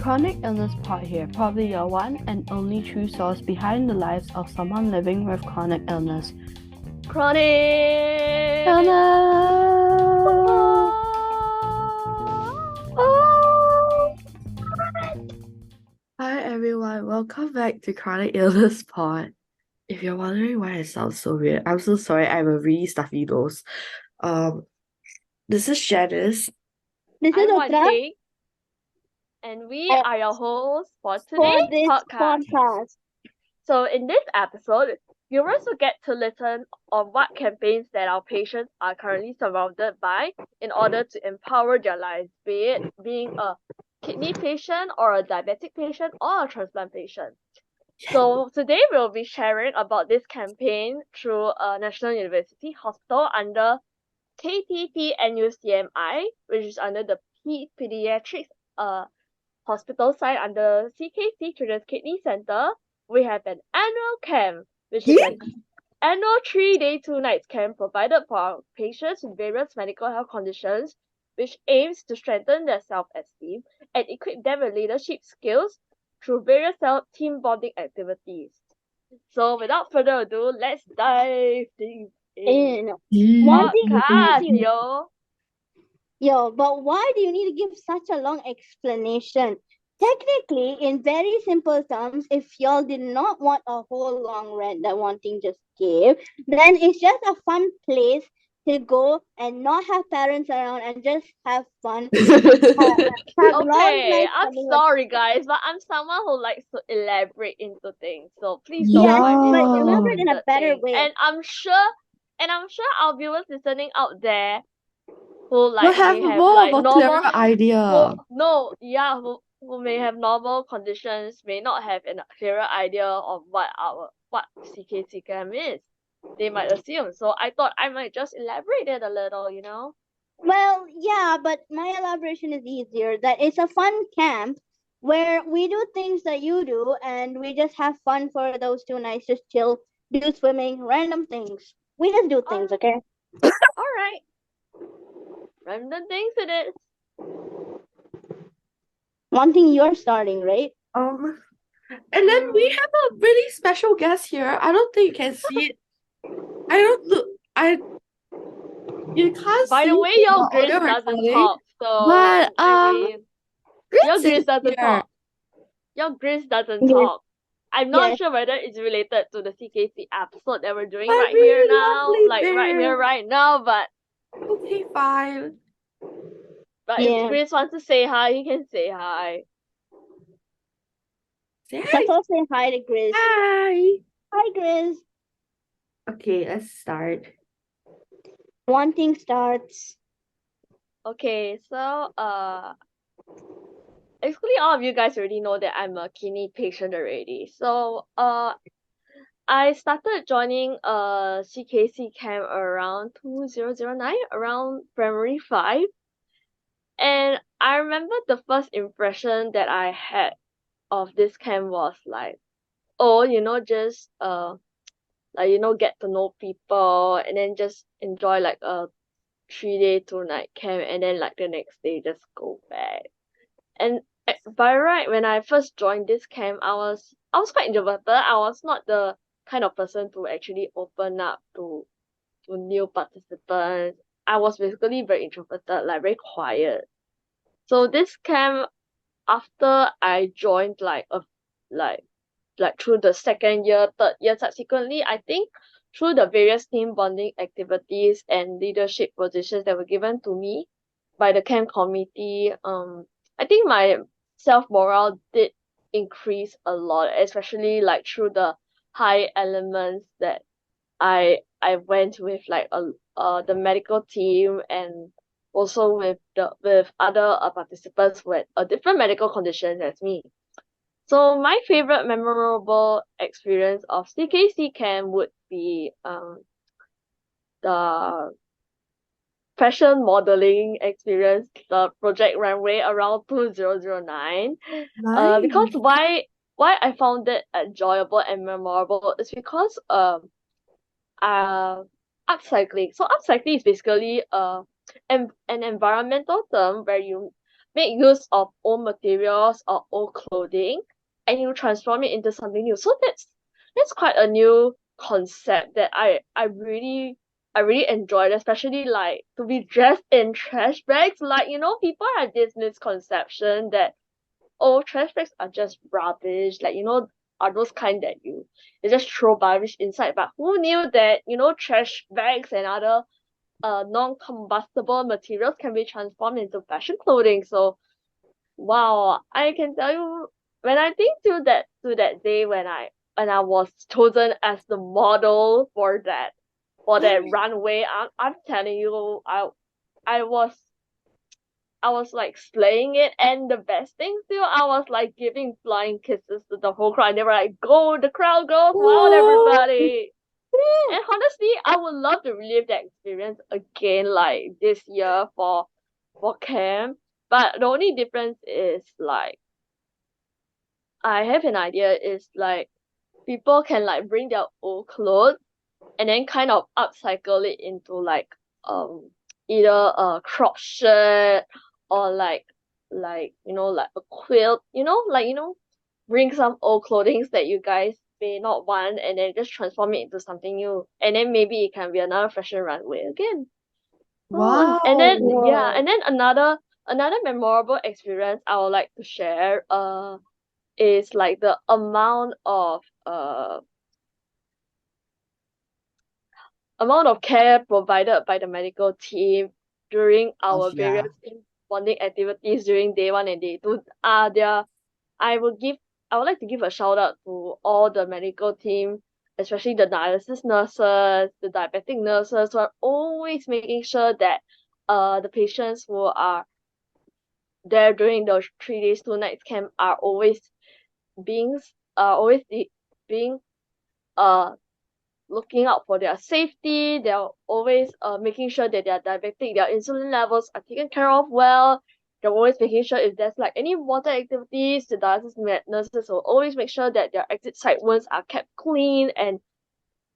Chronic Illness Pod here, probably your one and only true source behind the lives of someone living with chronic illness. Chronic Illness! Hi everyone, welcome back to Chronic Illness Pod. If you're wondering why it sounds so weird, I'm so sorry, I have a really stuffy nose. This is Janice. This is I'm Uttara Wanting, and we Uh, are your hosts for for today's this podcast. podcast. So in this episode, viewers will get to listen on what campaigns that our patients are currently surrounded by in order to empower their lives, be it being a kidney patient or a diabetic patient or a transplant patient. So today we'll be sharing about this campaign through a National University Hospital under KTPNUCMI, which is under the Pediatrics hospital side under CKC Children's Kidney Center. We have an annual camp, which is an annual 3-day 2 nights camp provided for our patients with various medical health conditions, which aims to strengthen their self-esteem and equip them with leadership skills through various team bonding activities. So without further ado, let's dive deep in. One thing to Podcast, ask you, but why do you need to give such a long explanation? Technically, in very simple terms, if y'all did not want a whole long rant that One Thing just gave, then it's just a fun place to go and not have parents around and just have fun. Have long Okay, nights I'm studying. sorry guys, but I'm someone who likes to elaborate into things. So please Yes, don't find but it elaborate in a long-winded better thing. way. And I'm sure our viewers listening out there who We'll have may have more like of a normal clearer idea. who may have normal conditions may not have a clearer idea of what CKC cam is. They might assume. So I thought I might just elaborate it a little, you know? Well, yeah, but my elaboration is easier. That it's a fun camp where we do things that you do and we just have fun for those 2 nights, just chill, do swimming, random things. We just do things, okay? Alright. Random things it is. One thing you're starting, right? And then we have a really special guest here. I don't think you can see it. You can't By see the way, it in your the Grace audio doesn't recording, talk, so but I mean, your Grace Grace is doesn't here. talk. Your Grace doesn't Yes. talk. I'm not Yes. sure whether it's related to the CKC episode that we're doing My right here really now, lovely like right bear. here, right now. But Okay, fine. Yeah. if Grace wants to say hi, he can say hi. Say hi. Let's all say hi to Grizz. Hi. Hi, Grizz. Okay, let's start. One thing starts. Okay, so basically all of you guys already know that I'm a kidney patient already. So I started joining a CKC camp around 2009, around primary 5. And I remember the first impression that I had of this camp was like, oh, just get to know people and then just enjoy like a 3-day 2-night camp and then like the next day just go back. And by right, when I first joined this camp, I was quite introverted. I was not the kind of person to actually open up to new participants. I was basically very introverted, like very quiet. So this camp, after I joined like through the second year, third year subsequently, I think through the various team bonding activities and leadership positions that were given to me by the camp committee, I think my self-morale did increase a lot, especially like through the high elements that I went with like the medical team and also with other participants with a different medical condition as me. So my favorite memorable experience of CKC camp would be the fashion modeling experience, the project runway around 2009. Because why I found it enjoyable and memorable is because upcycling. So upcycling is basically an environmental term where make use of old materials or old clothing, and you transform it into something new. So that's quite a new concept that I really enjoyed, especially like to be dressed in trash bags. Like, people have this misconception that, oh, trash bags are just rubbish, like, are those kind that you just throw rubbish inside. But who knew that, trash bags and other non-combustible materials can be transformed into fashion clothing. So wow, I can tell you, when I think to that day when I was chosen as the model for that runway, I'm telling you, I was I was like slaying it, and the best thing too, I was like giving flying kisses to the whole crowd. They were like, "Go, the crowd goes wild, Oh, everybody!" And honestly, I would love to relive that experience again, like this year for camp. But the only difference is like I have an idea is like people can like bring their old clothes and then kind of upcycle it into like um either a crop shirt or like like a quilt, bring some old clothing that you guys may not want and then just transform it into something new, and then maybe it can be another fashion runway again. And wow. then yeah, Wow. and then another memorable experience I would like to share is like the amount of care provided by the medical team during our Gosh, yeah. various team bonding activities during day one and day two. I would give I would like to give a shout out to all the medical team, especially the dialysis nurses, the diabetic nurses, who are always making sure that the patients who are there during those 3 days, 2 nights camp are being always being uh looking out for their safety. They're always making sure that their diabetic, their insulin levels are taken care of well. They're always making sure if there's like any water activities, the dialysis nurses will always make sure that their exit site wounds are kept clean and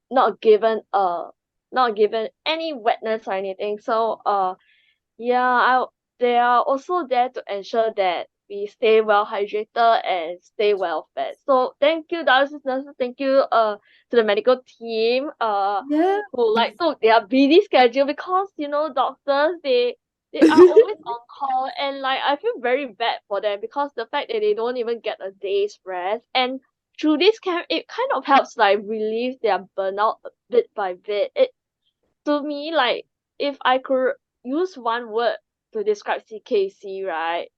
not given uh not given any wetness or anything. So yeah, they are also there to ensure that we stay well hydrated and stay well fed. So thank you, dialysis nurses. Thank you to the medical team Yeah. who like took their busy schedule, because doctors they are always on call, and like I feel very bad for them because the fact that they don't even get a day's rest, and through this camp it kind of helps like relieve their burnout bit by bit. It to me, like, if I could use one word to describe CKC, right,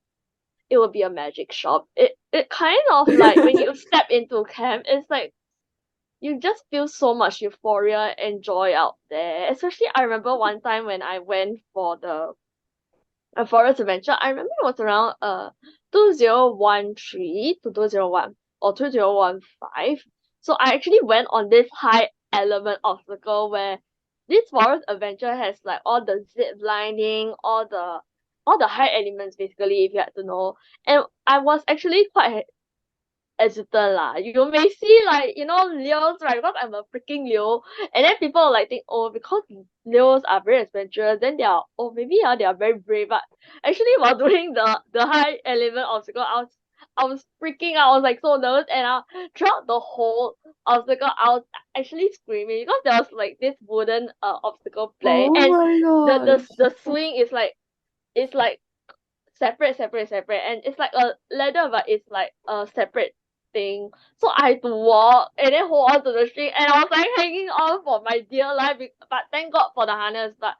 it would be a magic shop. It kind of like when you step into camp, it's like you just feel so much euphoria and joy out there. Especially I remember one time when I went for the a forest adventure. I remember it was around 2013 to 2001 or 2015. So I actually went on this high element obstacle where this forest adventure has like all the zip lining, all the high elements basically, if you had to know. And I was actually quite hesitant lah. You may see like, leos, right? Because I'm a freaking leo. And then people like think, oh, because leos are very adventurous, then maybe they are very brave. But actually while doing the high element obstacle, I was freaking out. I was like so nervous, and throughout the whole obstacle I was actually screaming because there was like this wooden obstacle plank, Oh and my the gosh. the, the swing is like separate, and it's like a ladder, but it's like a separate thing. So I had to walk and then hold on to the string, and I was like hanging on for my dear life. But thank God for the harness. But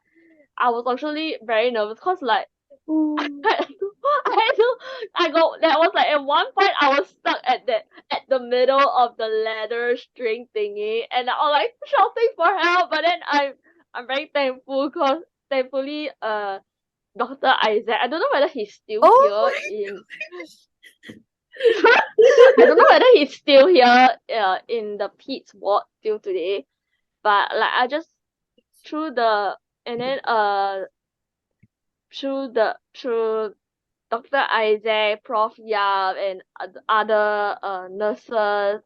I was actually very nervous because like I Oh, had to, I got that was like at one point I was stuck at the middle of the ladder string thingy, and I was like shouting for help. But then I'm very thankful because thankfully Dr. Isaac. I don't know whether he's still oh here my in gosh. I don't know whether he's still here in the Pete's ward till today. But like I just through the and then through Dr. Isaac, Prof Yap, and other nurses,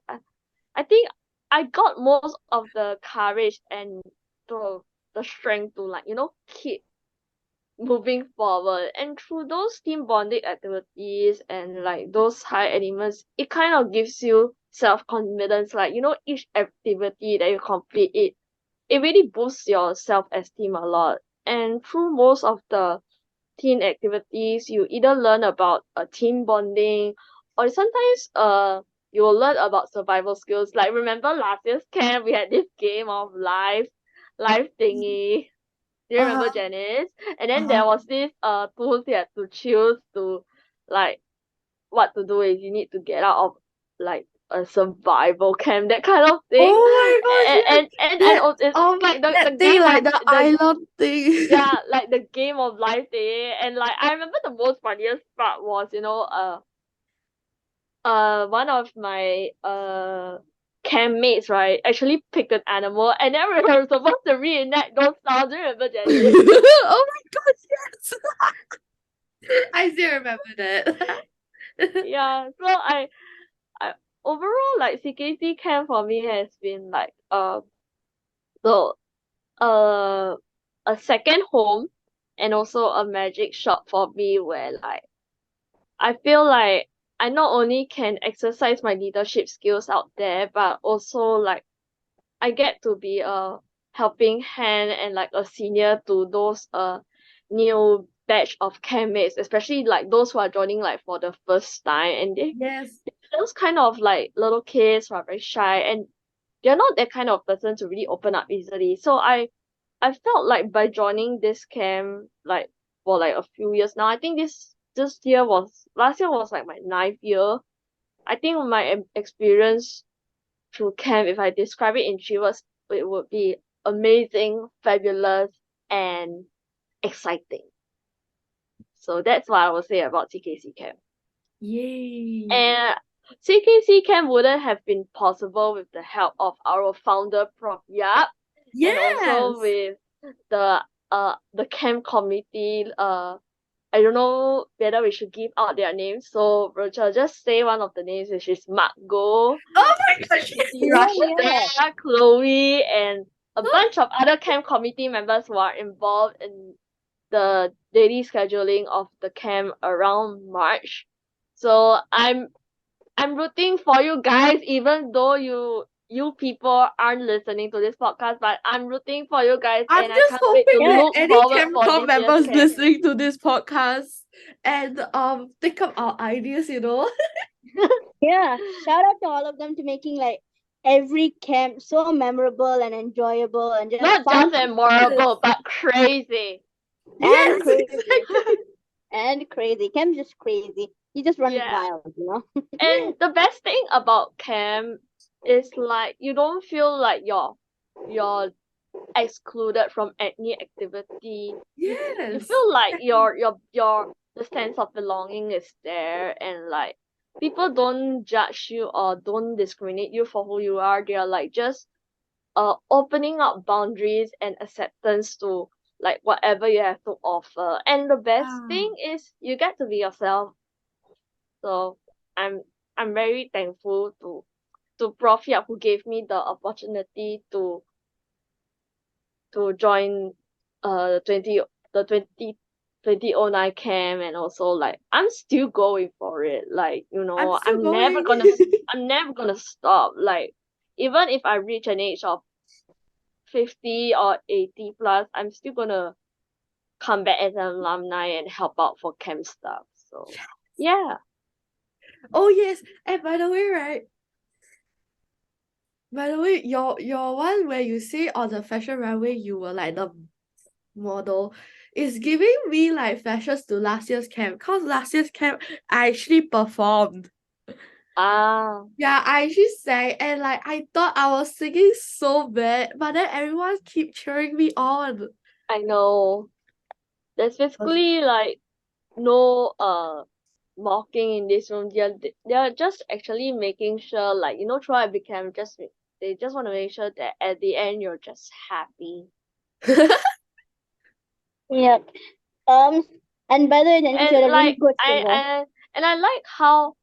I think I got most of the courage and the the strength to like keep moving forward. And through those team bonding activities and like those high elements, it kind of gives you self-confidence. Like, each activity that you complete, it really boosts your self-esteem a lot. And through most of the teen activities, you either learn about team bonding, or sometimes you will learn about survival skills. Like, remember last year's camp, we had this game of life thingy. Do you remember, Uh-huh. Janice? And then Uh-huh. there was this tools you had to choose to, like, what to do is you need to get out of like a survival camp, that kind of thing. Oh my gosh, yes. And it's like the That thing, game like of the the island thing. yeah, like the game of life thing. And like I remember the most funniest part was, one of my camp mates, right, actually picked an animal, and then we were supposed to reenact those sounds. Do you remember, Jenny? Oh my gosh, yes. I still remember that. Yeah, so I overall, like, CKC camp for me has been like the uh a second home, and also a magic shop for me, where like I feel like I not only can exercise my leadership skills out there, but also like I get to be a helping hand and like a senior to those new batch of campmates, especially like those who are joining like for the first time, and Yes. those kind of like little kids who are very shy, and they're not that kind of person to really open up easily. So I felt like by joining this camp like for like a few years now, I think this year was last year was like my ninth year. I think my experience through camp, if I describe it in 3 words, it would be amazing, fabulous, and exciting. So that's what I would say about CKC camp. Yay. And CKC camp wouldn't have been possible with the help of our founder, Prof. Yap, and also Yes. with the camp committee. I don't know whether we should give out their names. So Roger, just say one of the names, which is Mark Go, Oh my gosh, Siti Yeah, yes. yeah. Rashida, Chloe, and a bunch of other camp committee members who are involved in the daily scheduling of the camp around March. So I'm rooting for you guys, even though you people aren't listening to this podcast, but I'm rooting for you guys, I'm and I just can't wait to hoping Yeah. that look any forward for Camcom this year's members camp. listening to this podcast and think up our ideas, you know. Yeah. Shout out to all of them to making like every camp so memorable and enjoyable and just Not fun just to memorable, but crazy. and Yes, crazy. exactly. And crazy. Camp's just crazy. You just run Yeah. wild, you know? And the best thing about camp is like you don't feel like you're excluded from any activity. You Yes. feel like your the sense of belonging is there, and like people don't judge you or don't discriminate you for who you are. They are like just opening up boundaries and acceptance to like whatever you have to offer. And the best Ah, thing is you get to be yourself. So I'm I'm very thankful to Prof Yap, who gave me the opportunity to join uh 20 the 2009 camp. And also like I'm still going for it. Like, I'm still I'm never going. gonna I'm never gonna stop. Like, even if I reach an age of 50 or 80 plus, I'm still gonna come back as an alumni and help out for camp stuff. So yeah. Oh yes, and by the way, your one where you say on the fashion runway you were like the model is giving me like flashes to last year's camp. Cause last year's camp I actually performed. Ah, Yeah, I actually sang and like I thought I was singing so bad, but then everyone keep cheering me on. I know. There's Was- basically like no mocking in this room. They're just actually making sure, like, throughout the camp, they just want to make sure that at the end you're just happy. Yep. Um, and by the way, Denise, you And had a really like good I singer. I like how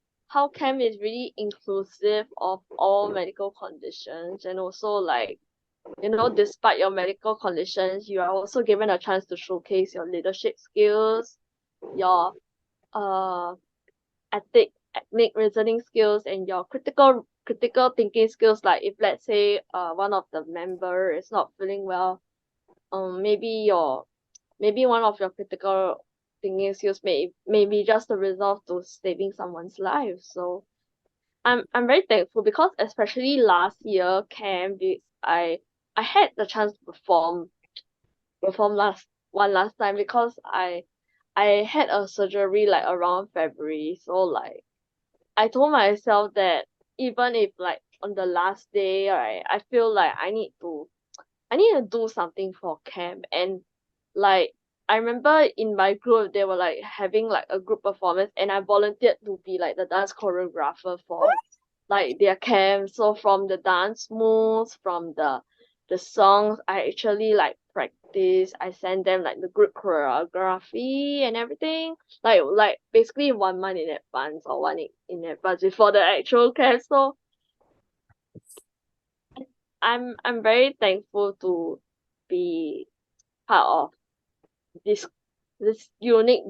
camp is really inclusive of all medical conditions, and also like despite your medical conditions, you are also given a chance to showcase your leadership skills, your uh ethnic reasoning skills, and your critical thinking skills. Like if let's say one of the member is not feeling well, maybe one of your critical thinking skills may be just a result to saving someone's life. So I'm very thankful because especially last year camp, I had the chance to perform last time because I had a surgery like around February. So like I told myself that even if like on the last day, right, I feel like I need to do something for camp. And like I remember in my group they were like having like a group performance, and I volunteered to be like the dance choreographer for like their camp. So from the dance moves, from the songs, I actually like practice. I send them like the group choreography and everything. Like basically 1 month in advance or in advance before the actual camp. So I'm very thankful to be part of this this unique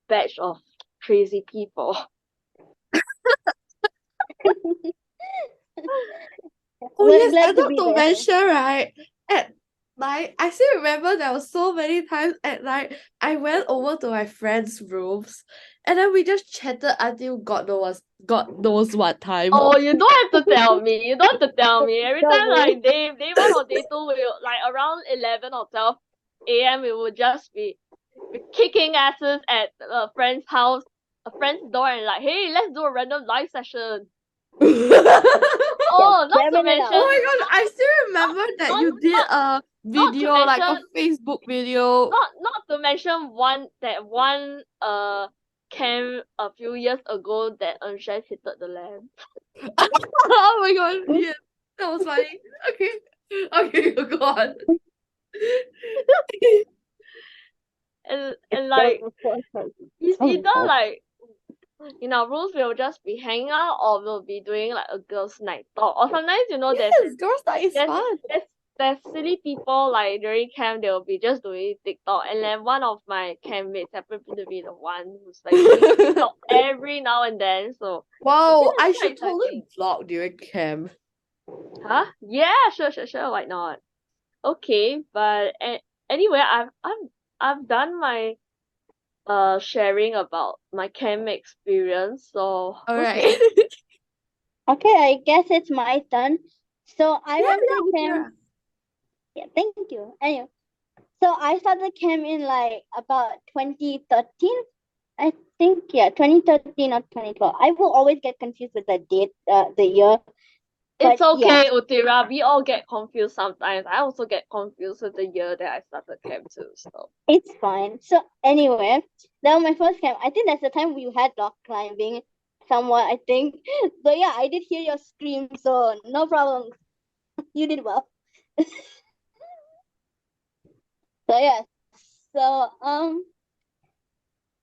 batch of crazy people. Oh We're yes, glad I to not be to there. mention, right? At night, I still remember there was so many times at night I went over to my friends' rooms and then we just chatted until God knows what time. Oh, you don't have to tell me. You don't have to tell me. Every Don't time worry. like day one or day two, we like around 11 or 12 a.m. we would just be kicking asses at a friend's door, and like, hey, let's do a random live session. Oh, not to Jamming it Oh mention, out. my god, I still remember that you did not a not to video, like a mention Facebook video. not to mention one camp a few years ago that Eunshai hit the lamp. Oh my god, yeah, that was funny. Okay, okay, go on. And That like was so fun. it's Oh my either god. like in our rooms we'll just be hanging out, or we'll be doing like a girls' night talk. Or sometimes Yes, girls' night is there's fun. there's there's silly people like during camp they'll be just doing TikTok, and then one of my campmates happened to be the one who's like doing TikTok every now and then. So yeah, Wow, I it's quite should totally exciting. vlog during camp. Huh? Yeah, sure. Why not? Okay, but anyway, I've done my sharing about my camp experience. So who's Alright. next? Okay, I guess it's my turn. So I Yeah, went yeah, to camp. Uttara. Yeah, thank you. Anyway, so I started camp in like about 2013. I think, yeah, 2013 or 2012. I will always get confused with the date, the year. It's But yeah, okay, Utira. We all get confused sometimes. I also get confused with the year that I started camp too. So it's fine. So anyway, that was my first camp. I think that's the time we had rock climbing somewhat, I think. So yeah, I did hear your scream, so no problem. You did well. So yeah, so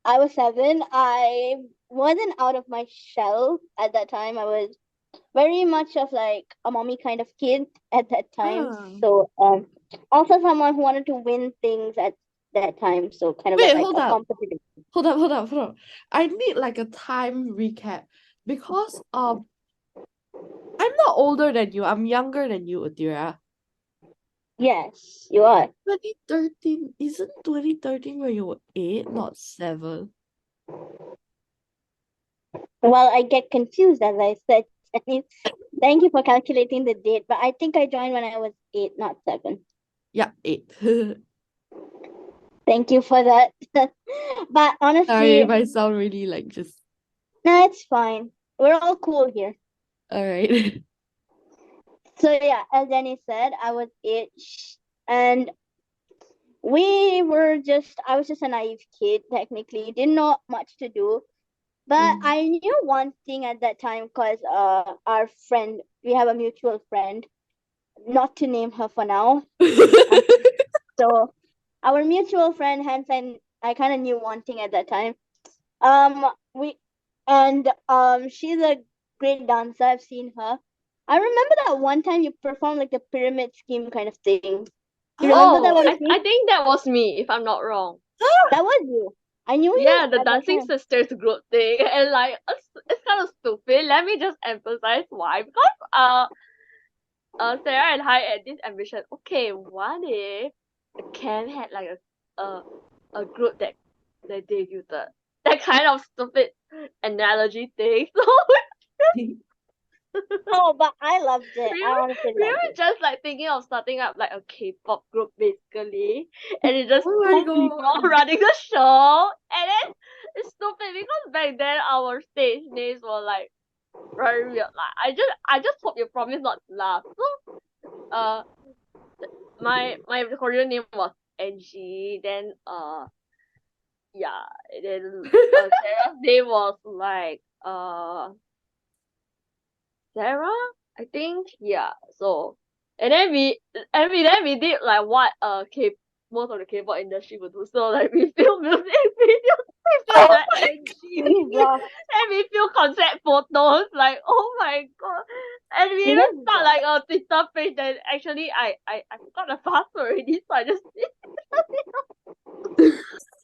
I was 7. I wasn't out of my shell at that time. I was very much of like a mommy kind of kid at that time. Ah. So also someone who wanted to win things at that time. So kind of Wait, like hold a up. competitive. Hold up. I need like a time recap because I'm not older than you. I'm younger than you, Uttira. Yes, you are. 2013, isn't 2013 when you were 8, not 7? Well, I get confused as I said. Thank you for calculating the date, but I think I joined when I was 8, not 7. Yeah, 8. Thank you for that. But Sorry honestly, if I sound really like just no, it's fine. We're all cool here. alright. So yeah, as Danny said, I was 8, and I was just a naive kid, technically, didn't know much to do. But I knew one thing at that time because our friend, we have a mutual friend, not to name her for now. So our mutual friend, hence I kind of knew one thing at that time. We and she's a great dancer. I've seen her. I remember that one time you performed like the pyramid scheme kind of thing. You Oh, remember that Oh, one I thing? think that was me, if I'm not wrong. That was you. I knew you Yeah, the at that dancing time. sisters group thing, and like it's kind of stupid. Let me just emphasize why. Because Sarah and I had this ambition. Okay, what if the camp had like a group that debuted? That kind of stupid analogy thing. So Oh, but I loved it. we I were honestly we loved were it. just like thinking of starting up like a K-pop group basically, and it's just oh my two people god. running the show, and then it's stupid because back then our stage names were like very weird. Like I just hope you promise not to laugh. So my Korean name was Angie. Then yeah, and then Sarah's name was like Sarah, I think. Yeah. So and then we did like what most of the K-pop industry would do. So like we film music videos with like Angie. You rock. And we film concept photos, like oh my god. And we You even guys start rock. like a Twitter page that actually I forgot the password already, so I just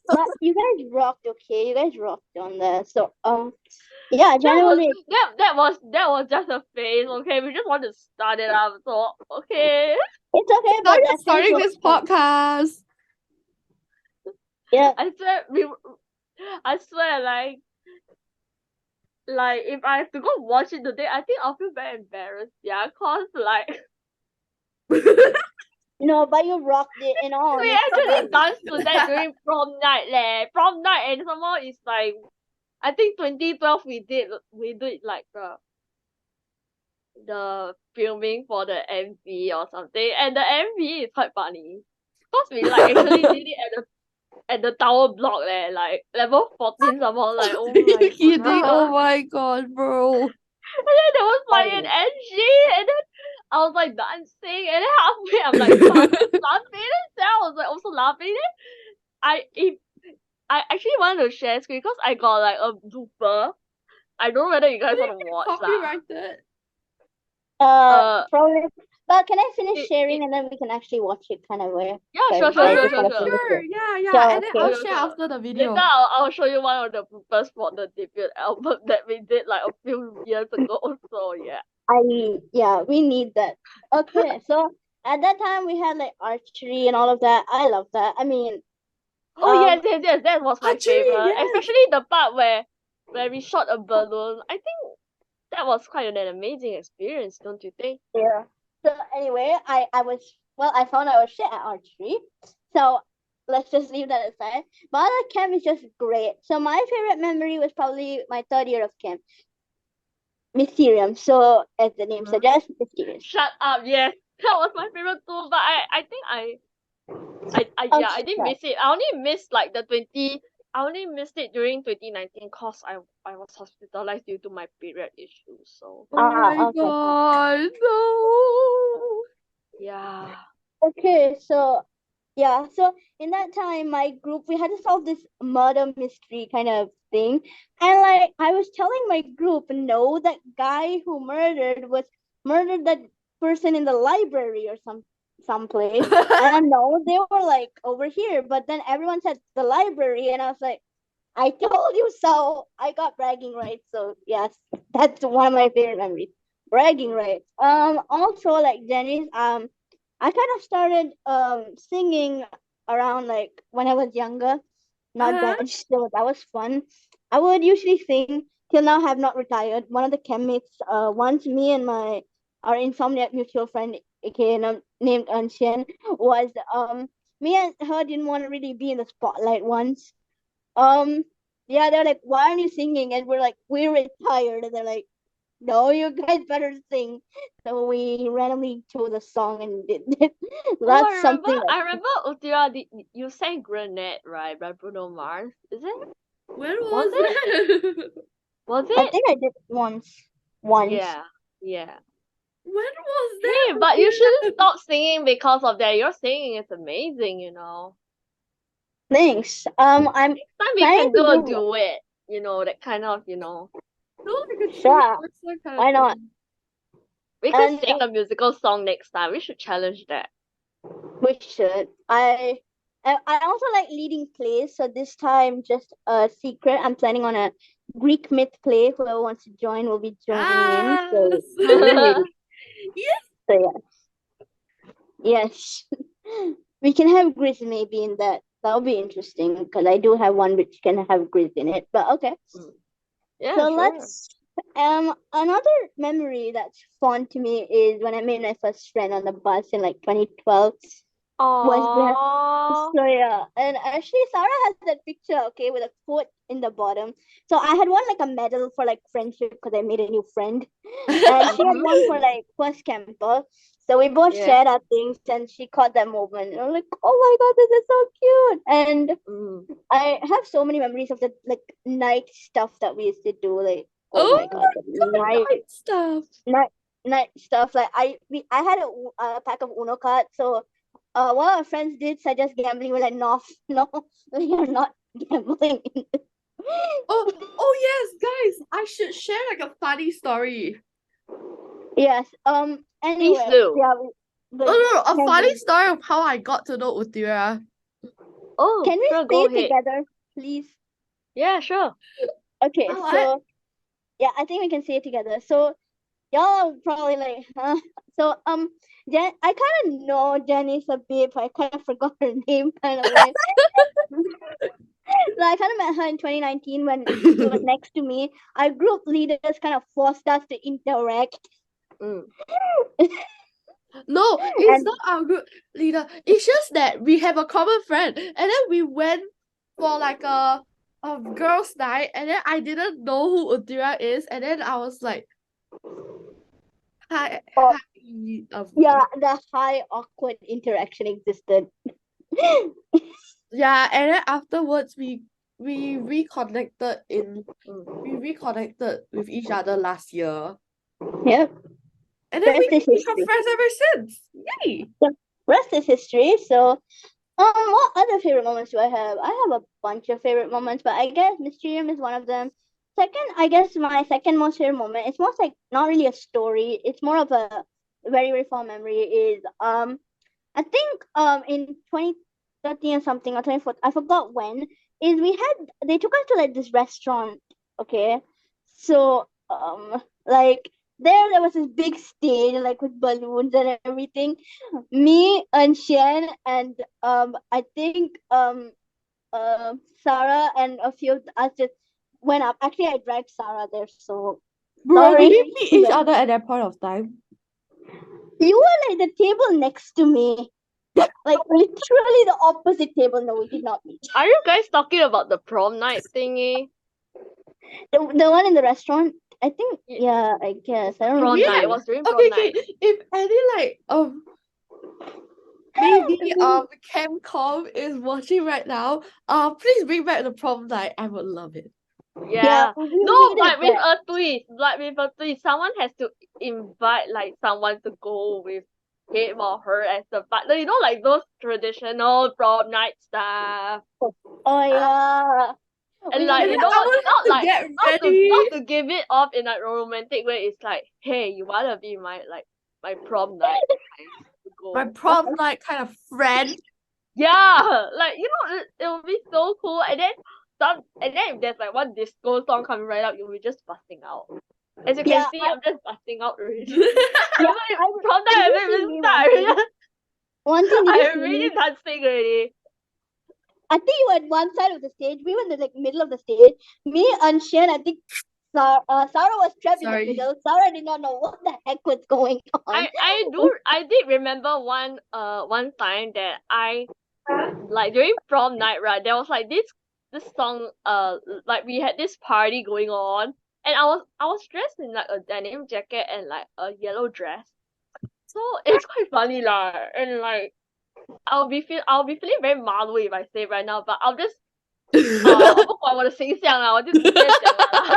But you guys rocked, okay? You guys rocked on that. So yeah, that was generally that was just a phase, okay? We just want to start it up. So okay. it's okay, Now but you're that's starting this podcast. yeah. I swear like if I have to go watch it today, I think I'll feel very embarrassed, yeah, cause like No, but you rocked it in all we honesty. actually danced to that during prom night leh. Prom night, and some more is like I think 2012 we did like the filming for the MV or something, and the MV is quite funny. Cause we like actually did it at the tower block leh, like level 14 some more, like oh Are my you kidding? Oh god. my god, bro. And then there was like an NG, and then I was like dancing, and then halfway I'm like laughing, and Sarah was like also laughing. Then I actually wanted to share screen because I got like a blooper. I don't know whether you guys want to watch lah. Copyrighted. Probably. But can I finish It, sharing and then we can actually watch it kind of way? yeah, Sorry, sure, I sure, just sure, want to sure. finish Sure, it. yeah, Yeah, and then okay. I'll Sure, share sure. after the Later video. I'll show you one of the bloopers for the debut album that we did like a few years ago. So yeah. Yeah, we need that. Okay, so at that time we had like archery and all of that. I love that. I mean, Oh yes, that was my Archery, favorite. yes. Especially the part where we shot a balloon. I think that was quite an amazing experience, don't you think? yeah. So anyway, I found I was shit at archery. So let's just leave that aside. But other camp is just great. So my favorite memory was probably my third year of camp. Mysterium. So as the name suggests, mysterious. Shut up, yes. That was my favorite too, but I think yeah, I didn't miss it. I only missed like I only missed it during 2019 cause I was hospitalized due to my period issues. So Oh my Okay. god, no. yeah. Okay, so yeah, so in that time, my group we had to solve this murder mystery kind of thing, and like I was telling my group, no, that guy who murdered that person in the library or someplace, and no, they were like over here, but then everyone said the library, and I was like, I told you so. I got bragging rights, so yes, that's one of my favorite memories. Bragging rights. Also like Jenny's, I kind of started singing around like when I was younger. Not Uh-huh. bad still, that was fun. I would usually sing till now have not retired. One of the chemmates, once me and our insomniac mutual friend, aka named Anshin, was me and her didn't want to really be in the spotlight once. Um yeah, they're like, why aren't you singing? And we're like, we're retired, and they're like, no, you guys better sing. So we randomly chose a song and did it. That's something I that remember Utira, you sang Grenade, right, by Bruno Mars. Is it? When Was was it? that? Was I it? think I did once. Yeah. Yeah. When was Hey, that? but you shouldn't stop singing because of that. Your singing is amazing, you know. Thanks. I'm Next time we trying can do a to do duet, you know, that kind of, you know. No, like a sure. three-person kind Why of not? thing. We could And sing a musical song next time. We should challenge that. we should. I also like leading plays, so this time just a secret. I'm planning on a Greek myth play. Whoever wants to join will be joining in. So, Yes. so yes. We can have Greece maybe in that. That'll be interesting because I do have one which can have Greece in it. But okay. Yeah, So sure. let's another memory that's fond to me is when I made my first friend on the bus in like 2012. Aww. So yeah, and actually Sarah has that picture, okay, with a quote in the bottom. So I had won like a medal for like friendship because I made a new friend, and she had one for like first camper. So we both Yeah. shared our things, and she caught that moment. And I'm like, oh my god, this is so cute. And I have so many memories of the like night stuff that we used to do. Like, oh my god, the night stuff. night stuff. Like I had a pack of Uno cards, so one of our friends did suggest gambling. We're like, no, we are not gambling. Oh yes, guys, I should share like a funny story. Yes. Anyway, Please do. yeah. No, a funny story of how I got to know Uttira. Oh, Can we sure, say go it ahead. together, please? Yeah, sure. Okay, What? so yeah, I think we can say it together. So y'all are probably like, huh? So Jen, I kind of know Jenny's a bit, but I kind of forgot her name kind of way. So I kind of met her in 2019 when she was next to me. Our group leaders kind of forced us to interact. No, it's And- not our group leader. It's just that we have a common friend, and then we went for like a girls' night, and then I didn't know who Uttira is, and then I was like, hi, Oh, hi. Yeah, the high awkward interaction existed. Yeah, and then afterwards we reconnected with each other last year. Yep. And then Rest we is become history. friends ever since. Yay! Rest is history. So, what other favorite moments do I have? I have a bunch of favorite moments, but I guess Mysterium is one of them. Second, I guess my second most favorite moment, it's most like not really a story, it's more of a very, very fond memory is I think in 2013 or something or 2014, I forgot when, is they took us to like this restaurant, okay? So like there was this big stage like with balloons and everything. Me and Shen and I think Sarah and a few of us just went up. Actually I dragged Sarah there, so Bro, sorry. did we meet each other at that point of time? You were like the table next to me. Like literally the opposite table. No, we did not meet. Are you guys talking about the prom night thingy? The one in the restaurant. I think. Yeah, I guess. I don't Prom know. night. It was during prom Okay, night. if any like maybe Camcom is watching right now, please bring back the prom night. I would love it. Yeah. we No, needed like with that. a twist. Like with a twist. Someone has to invite like someone to go with him or her as the partner. You know, like those traditional prom night stuff. Oh yeah. And We like, needed you know, I would not have to like get not ready. to give it off in like a romantic way. It's like, hey, you wanna be my prom night? My prom night kind of friend. Yeah, like you know, it'll be so cool. And then if there's like one disco song coming right up, you'll be just busting out. As you can Yeah, see, I'm just busting out already. yeah, Prom night did you haven't see even me started. one thing, did you I'm see really me? dancing already. I think you were at one side of the stage. We were in the like middle of the stage. Me and Shen, I think Sarah was trapped in the middle. Sarah did not know what the heck was going on. I did remember one time that I like during prom night, right? There was like this song, like we had this party going on, and I was dressed in like a denim jacket and like a yellow dress, so it's quite funny lah. And like I'll be feeling very 马路 if I say right now, but I'll just 我不管我的形象啦，我就直接讲啦。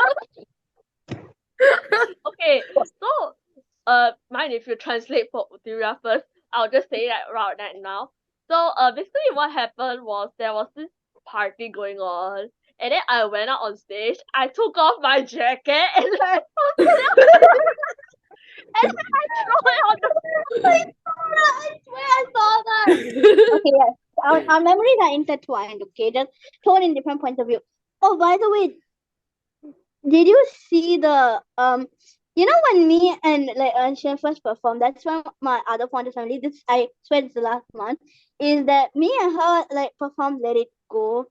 Okay, so mind if you translate for Uttira first, I'll just say that right now. So basically what happened was there was this party going on, and then I went out on stage, I took off my jacket and like And then I throw it on the I swear I saw that. Okay, yes. Our memories are intertwined, okay? Just told in different points of view. Oh, by the way, did you see the you know when me and like Anshin first performed, that's when my other founder family, this I swear it's the last month, is that me and her like performed Let It Go.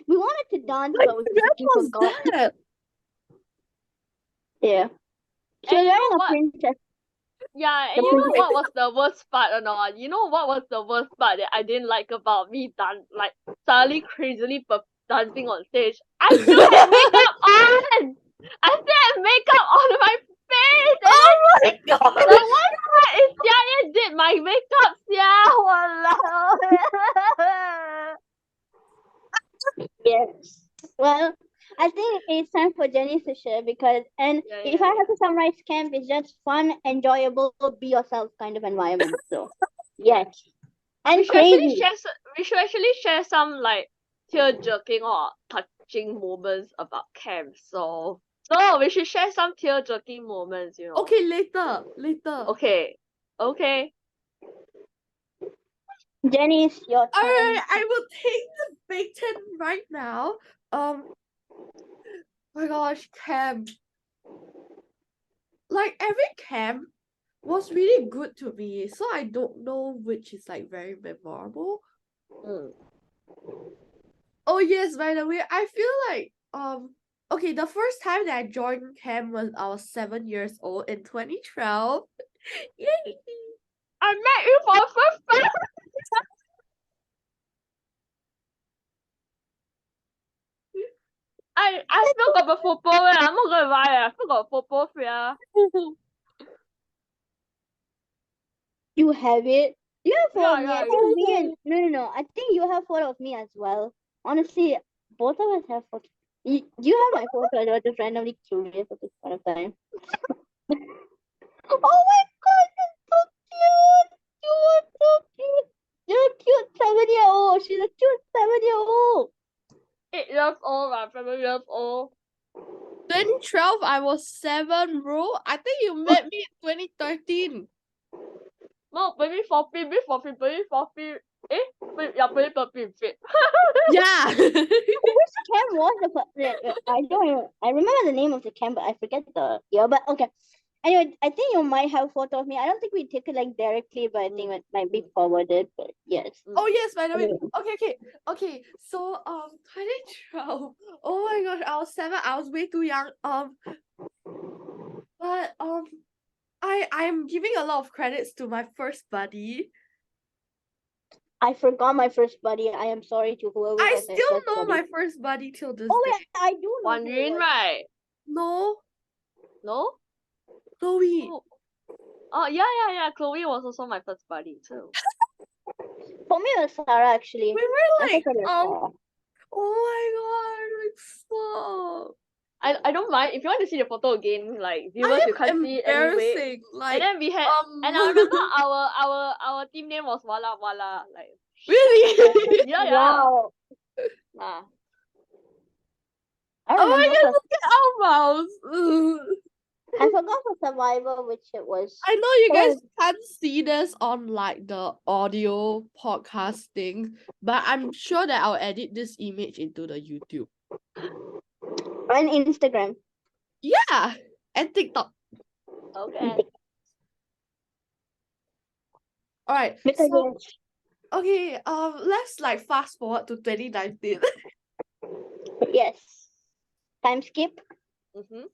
We wanted to dance, Like, but we when completely was forgot. that? Yeah. She And was you wearing know a what? princess. Yeah, and The you know princess. what was the worst part or not? You know what was the worst part that I didn't like about me like suddenly crazily dancing on stage? I still had makeup on! I still had makeup on my face! And Oh my then the god! worst part is Jia did my makeup, Walao. Yes. Well, I think it's time for Jenny to share because, and Yeah, if yeah, I yeah. have to summarize camp, it's just fun, enjoyable, be yourself kind of environment. So, yes. We And should actually crazy. share some like tear jerking or touching moments about camp. So no, we should share some tear jerking moments, you know. Okay, later. Okay. Okay. Jenny, it's your turn. Alright, I will take the baton right now. My gosh, camp. Like every camp was really good to me, so I don't know which is like very memorable. Mm. Oh yes, by the way, I feel like okay, the first time that I joined camp was I was 7 years old in 2012. Yay! I met you for the first time. I still got the photo I'm not gonna lie, I still got photo here. You have it. You have photo of me. Yeah, I think me and no. I think you have photo of me as well. Honestly, both of us have photo. You have my photo. I was just randomly curious at this point of time. Oh my god, you're so cute. You are so cute. You're a cute 7-year old. She's a cute 7-year old. 8 years old, 7 years old. 2012, I was 7, bro. I think you met me in 2013. No, maybe 14, maybe 14, maybe 14. Yeah, maybe 13. Yeah. Which camp was I don't know. I remember the name of the camp, but I forget the year. But okay. Anyway, I think you might have photo of me. I don't think we take it like directly, but I think it might be forwarded. But yes. Oh yes, by the way. Anyway. Okay. So 2012. Oh my gosh, I was 7. I was way too young. But I'm giving a lot of credits to my first buddy. I forgot my first buddy. I am sorry to whoever I was my still first know buddy. my first buddy till this Oh day. wait, I do know. Wan who Yun, it was. right? No, No? Chloe. Oh, yeah. Chloe was also my first buddy too. For me, it was Sarah actually. We were I like forgot it was Sarah. oh my god, like stop. I don't mind if you want to see the photo again, like viewers, you can't see it anyway. Embarrassing. Like And then we had, and I remember our team name was Wala Wala, like really? yeah. Wow. Ah. I Oh my remember. god, look at our mouse. Ugh. I forgot for Survivor which it was. I know you guys Oh, can't see this on like the audio podcast thing, but I'm sure that I'll edit this image into the YouTube. on Instagram. Yeah, and TikTok. Okay. All right. Because So okay, let's like fast forward to 2019. yes. Time skip. Mm-hmm.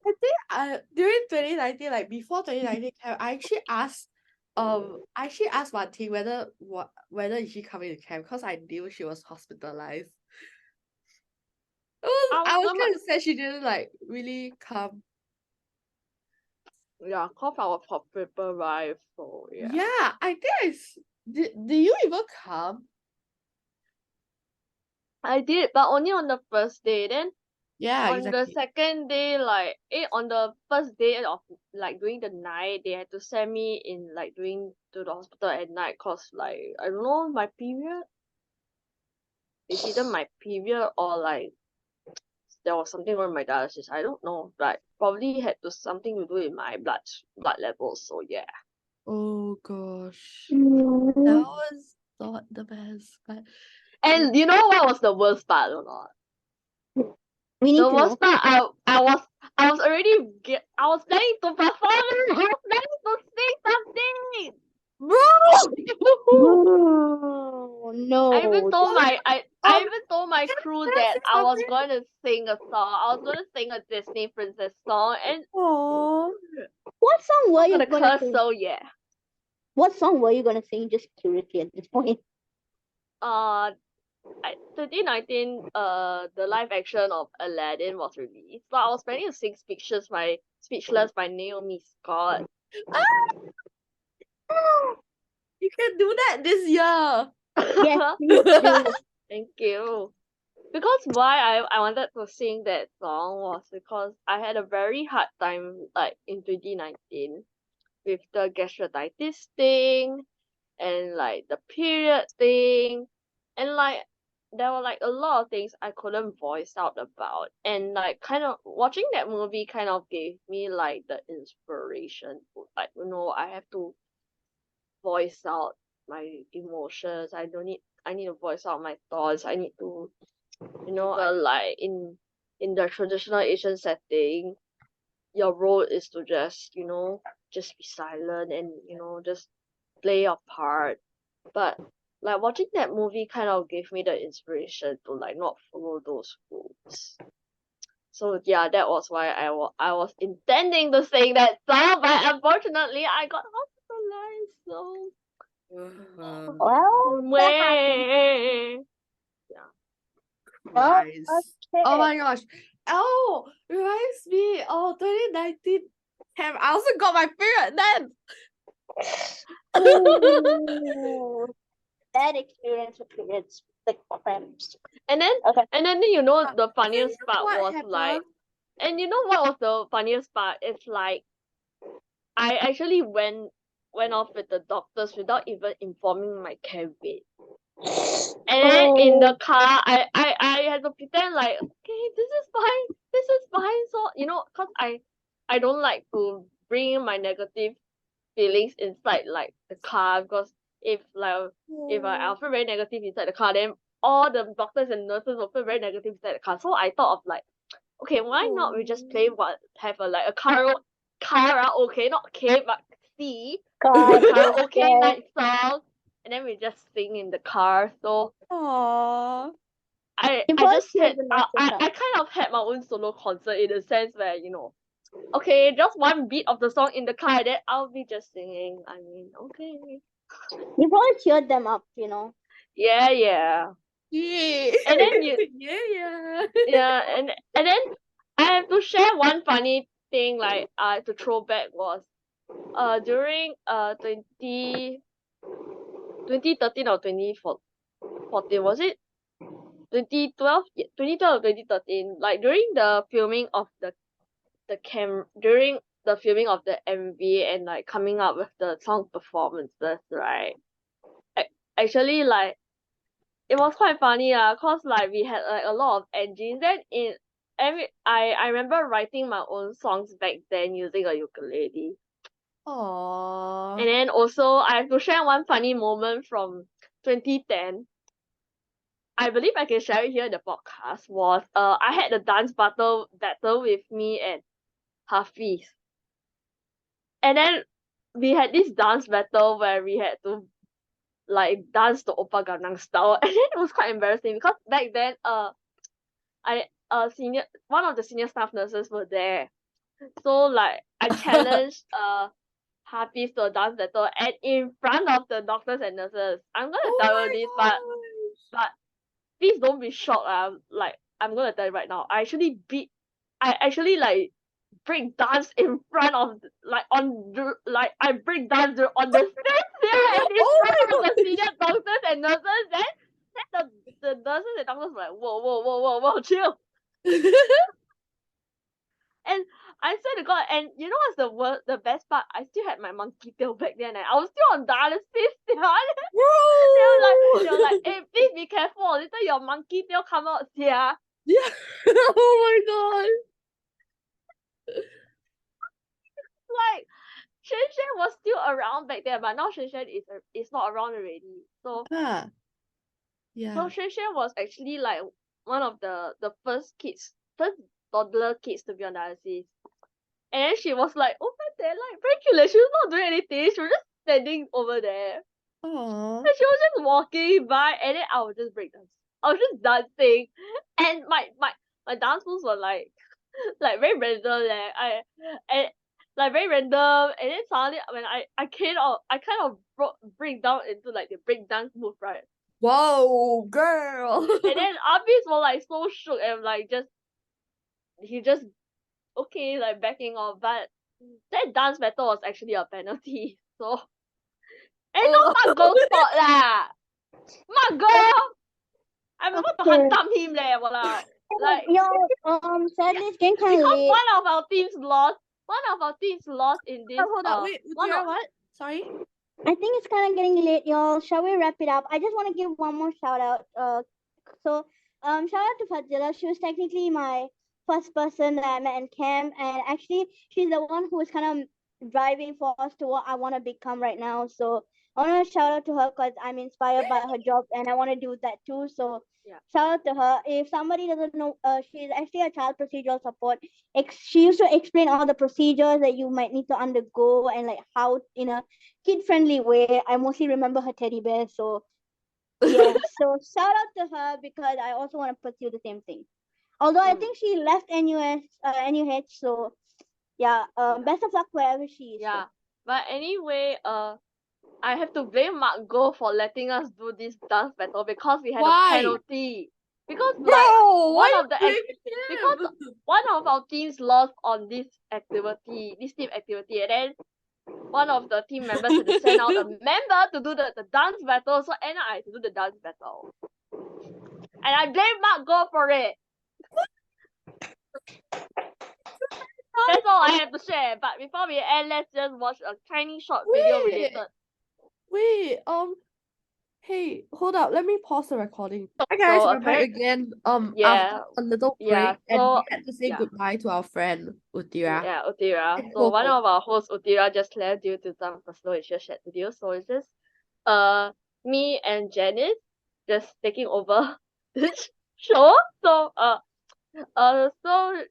I think during 2019, like before 2019, I actually asked Wan Ting whether is she coming to camp because I knew she was hospitalized. I was kind of sad she didn't like really come. Yeah, cause I was hot paper, right? So yeah. Yeah, I think did you even come? I did, but only on the first day. Then Yeah, on the exactly. second day, like on the first day of like during the night, they had to send me in like to the hospital at night, cause like I don't know, my period. It's either my period or like there was something wrong with my dialysis. I don't know, like probably had something to do with my blood levels. So yeah. Oh gosh. That Mm. was not the best, but And you know what was the worst part or not? We need The to worst know. part, I was already I was planning to perform. I was planning to sing something. bro, Oh no. I even told my I um, even told my can crew I that say I was something? going to sing a song. I was going to sing a Disney princess song, and Oh, What song were I'm you gonna gonna curse. sing? So yeah. What song were you gonna sing? Just curiosity at this point. 2019, the live action of Aladdin was released. So I was planning to sing Speechless by Naomi Scott. you can do that this year. Yes, please do. Thank you. Because why I wanted to sing that song was because I had a very hard time like in 2019 with the gastritis thing and like the period thing, and like there were like a lot of things I couldn't voice out about, and like kind of watching that movie kind of gave me like the inspiration to like I have to voice out my emotions. I need to voice out my thoughts. I need to like in the traditional Asian setting, your role is to just just be silent and just play your part. But like watching that movie kind of gave me the inspiration to like not follow those rules. So yeah, that was why I was intending to sing that song, but unfortunately I got hospitalized. So Well, that happens. way. Well, Christ. okay. Oh my gosh. Oh, reminds me. Oh, 2019. Damn, I also got my period then. Ooh, bad experience with periods, the cramps. And then Okay. the funniest part What was like, happened? and you know what was the funniest part? It's like I actually went off with the doctors without even informing my cabin. And then in the car, I had to pretend like, okay, this is fine, this is fine. So cause I don't like to bring my negative feelings inside like the car, because if I feel very negative inside the car, then all the doctors and nurses will feel very negative inside the car. So I thought of like, okay, why not we just play have a karaoke, not K but C, God. karaoke night song, and then we just sing in the car. So Aww. I Before just she had was a I kind of had my own solo concert in a sense where okay, just one beat of the song in the car, then I'll be just singing. I mean, okay. You probably cheered them up, Yeah. Yeah. And then yeah. and then I have to share one funny thing like to throw back was during 2013 or 2014, was it 2012? 2012 or 2013, like during the filming of during the filming of the MV and like coming up with the song performances, right? Actually, like it was quite funny cause like we had like a lot of engines. Then I remember writing my own songs back then using a ukulele. Aww. And then also I have to share one funny moment from 2010. I believe I can share it here in the podcast. Was I had a dance battle with me and Hafiz. And then we had this dance battle where we had to like dance to Oppa Gangnam Style, and then it was quite embarrassing because back then I one of the senior staff nurses were there, so like I challenged Hafiz to a dance battle and in front of the doctors and nurses. I'm gonna Oh tell you my this, gosh. but please don't be shocked. Like I'm gonna tell you right now. I actually like break dance in front of I break dance on the stage there and in Oh front my of the god. senior doctors and nurses. Then the nurses and doctors were like, whoa, chill. And I swear to God, and you know what's the best part? I still had my monkey tail back then, and I was still on dialysis. They were like, hey, please be careful. Later your monkey tail come out, yeah. Yeah. Oh my god. like, Shen was still around back then, but now Shen is not around already. So Ah, yeah. so Shen was actually like one of the first toddler kids to be on dialysis. And then she was like over there, like very cute. Like, she was not doing anything. She was just standing over there. Aww. And she was just walking by, and then I was just breakdance. I was just dancing, and my dance moves were like very random. And like very random. And then suddenly when I kind of break down into like the break dance move, right? Whoa, girl. And then Abis were like so shook and like he just okay like backing off, but that dance battle was actually a penalty. So and no Mark Go spot lah. Mark Go! I'm about to hantam him leh, walao. Like sadly it's getting kind of because late. one of our teams lost in this. Hold on, wait, Uttira, what? Sorry? I think it's kind of getting late, y'all. Shall we wrap it up? I just want to give one more shout out. So shout out to Fazila. She was technically my first person that I met in camp, and actually she's the one who was kind of driving force to what I want to become right now. So I want to shout out to her because I'm inspired by her job, and I want to do that too. So Yeah. shout out to her. If somebody doesn't know, she's actually a child procedural support. She used to explain all the procedures that you might need to undergo and like how in a kid-friendly way. I mostly remember her teddy bear. So yeah, so shout out to her because I also want to pursue the same thing. Although I think she left NUH. So yeah, best of luck wherever she is. Yeah. But anyway, I have to blame Mark Go for letting us do this dance battle because we had Why? a penalty. Because Bro, like because one of our teams lost on this team activity, and then one of the team members had to send out a member to do the dance battle, so Anna I had to do the dance battle. And I blame Mark Go for it. That's all I have to share. But before we end, let's just watch a tiny short video related. Wait, hey, hold up, let me pause the recording. Hi guys, we're back again. After a little break, and we had to say goodbye to our friend Uttira. Yeah, Uttira. So one of our hosts, Uttira, just left due to some personal issues shared with you. So it's just me and Janice just taking over this show. So so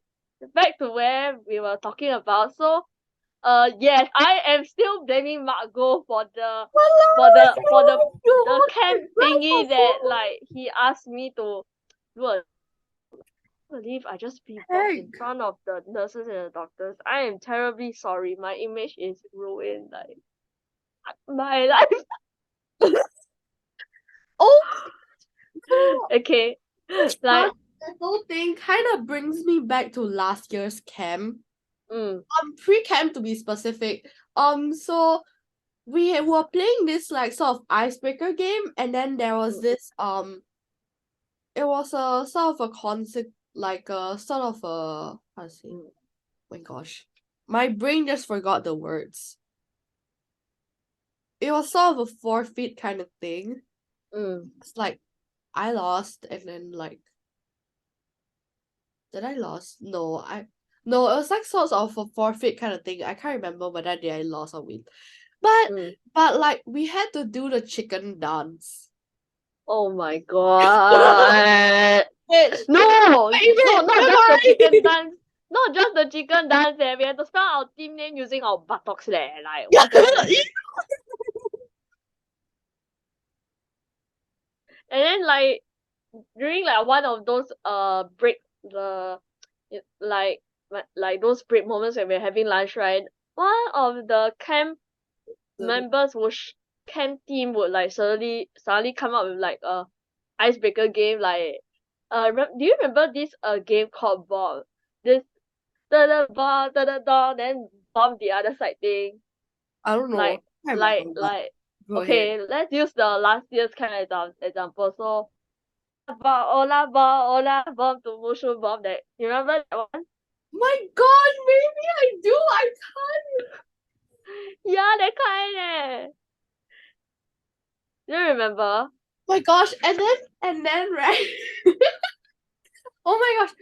back to where we were talking about. So yes, I am still blaming Mark Go for the camp thingy that like he asked me to do a believe I just beatbox in front of the nurses and the doctors. I am terribly sorry. My image is ruined. Like my life. Oh. Okay. Like the whole thing kind of brings me back to last year's camp. Mm. Pre-camp to be specific. So we were playing this like sort of icebreaker game, and then there was this it was a sort of a concept, like a sort of a how to say? Oh my gosh, my brain just forgot the words. It was sort of a forfeit kind of thing. It's like I lost, and then like did I lost? No, no, it was like sort of a forfeit kind of thing. I can't remember whether did I lost or win. But like we had to do the chicken dance. Oh my god. No, not just the chicken dance. Not just the chicken dance, we had to spell our team name using our buttocks leh. Like what the And then like during like one of those break like those break moments when we're having lunch, right? One of the camp members camp team would like suddenly come up with like a icebreaker game like do you remember this game called bomb? This bomb then bomb the other side thing. I don't know. Okay, let's use the last year's kind of example. So Ola bomb to Mushu bomb that you remember that one? My god, maybe I do. I can't. Yeah, that kind Do you remember? My gosh, and then right. Oh my gosh.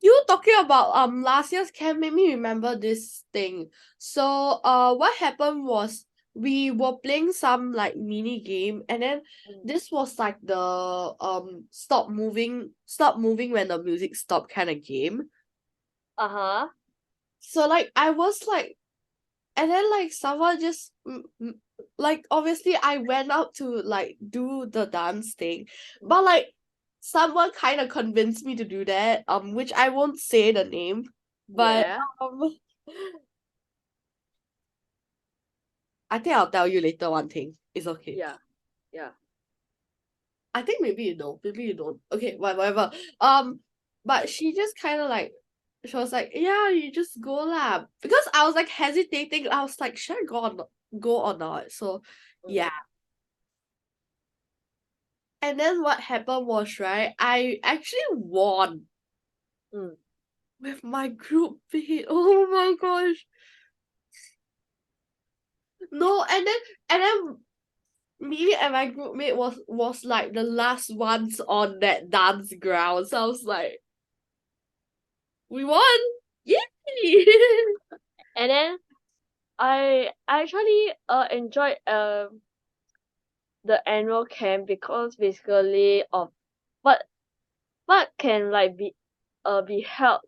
You talking about last year's camp made me remember this thing. So what happened was we were playing some like mini game, and then this was like the stop moving when the music stopped kind of game. Uh-huh. So like I was like, and then like someone just like obviously I went out to like do the dance thing, but like someone kind of convinced me to do that, which I won't say the name, but Yeah. I think I'll tell you later one thing. It's okay. Yeah. Yeah. I think maybe you know, maybe you don't. Okay, whatever. But she just kind of like, she was like, yeah, you just go lah. Because I was like hesitating. I was like, should I go or not? So yeah. And then what happened was, right, I actually won with my group mate. Oh my gosh. No, and then me and my group mate was like the last ones on that dance ground. So I was like, we won! Yay! And then I actually enjoyed the annual camp because basically of what can like be held,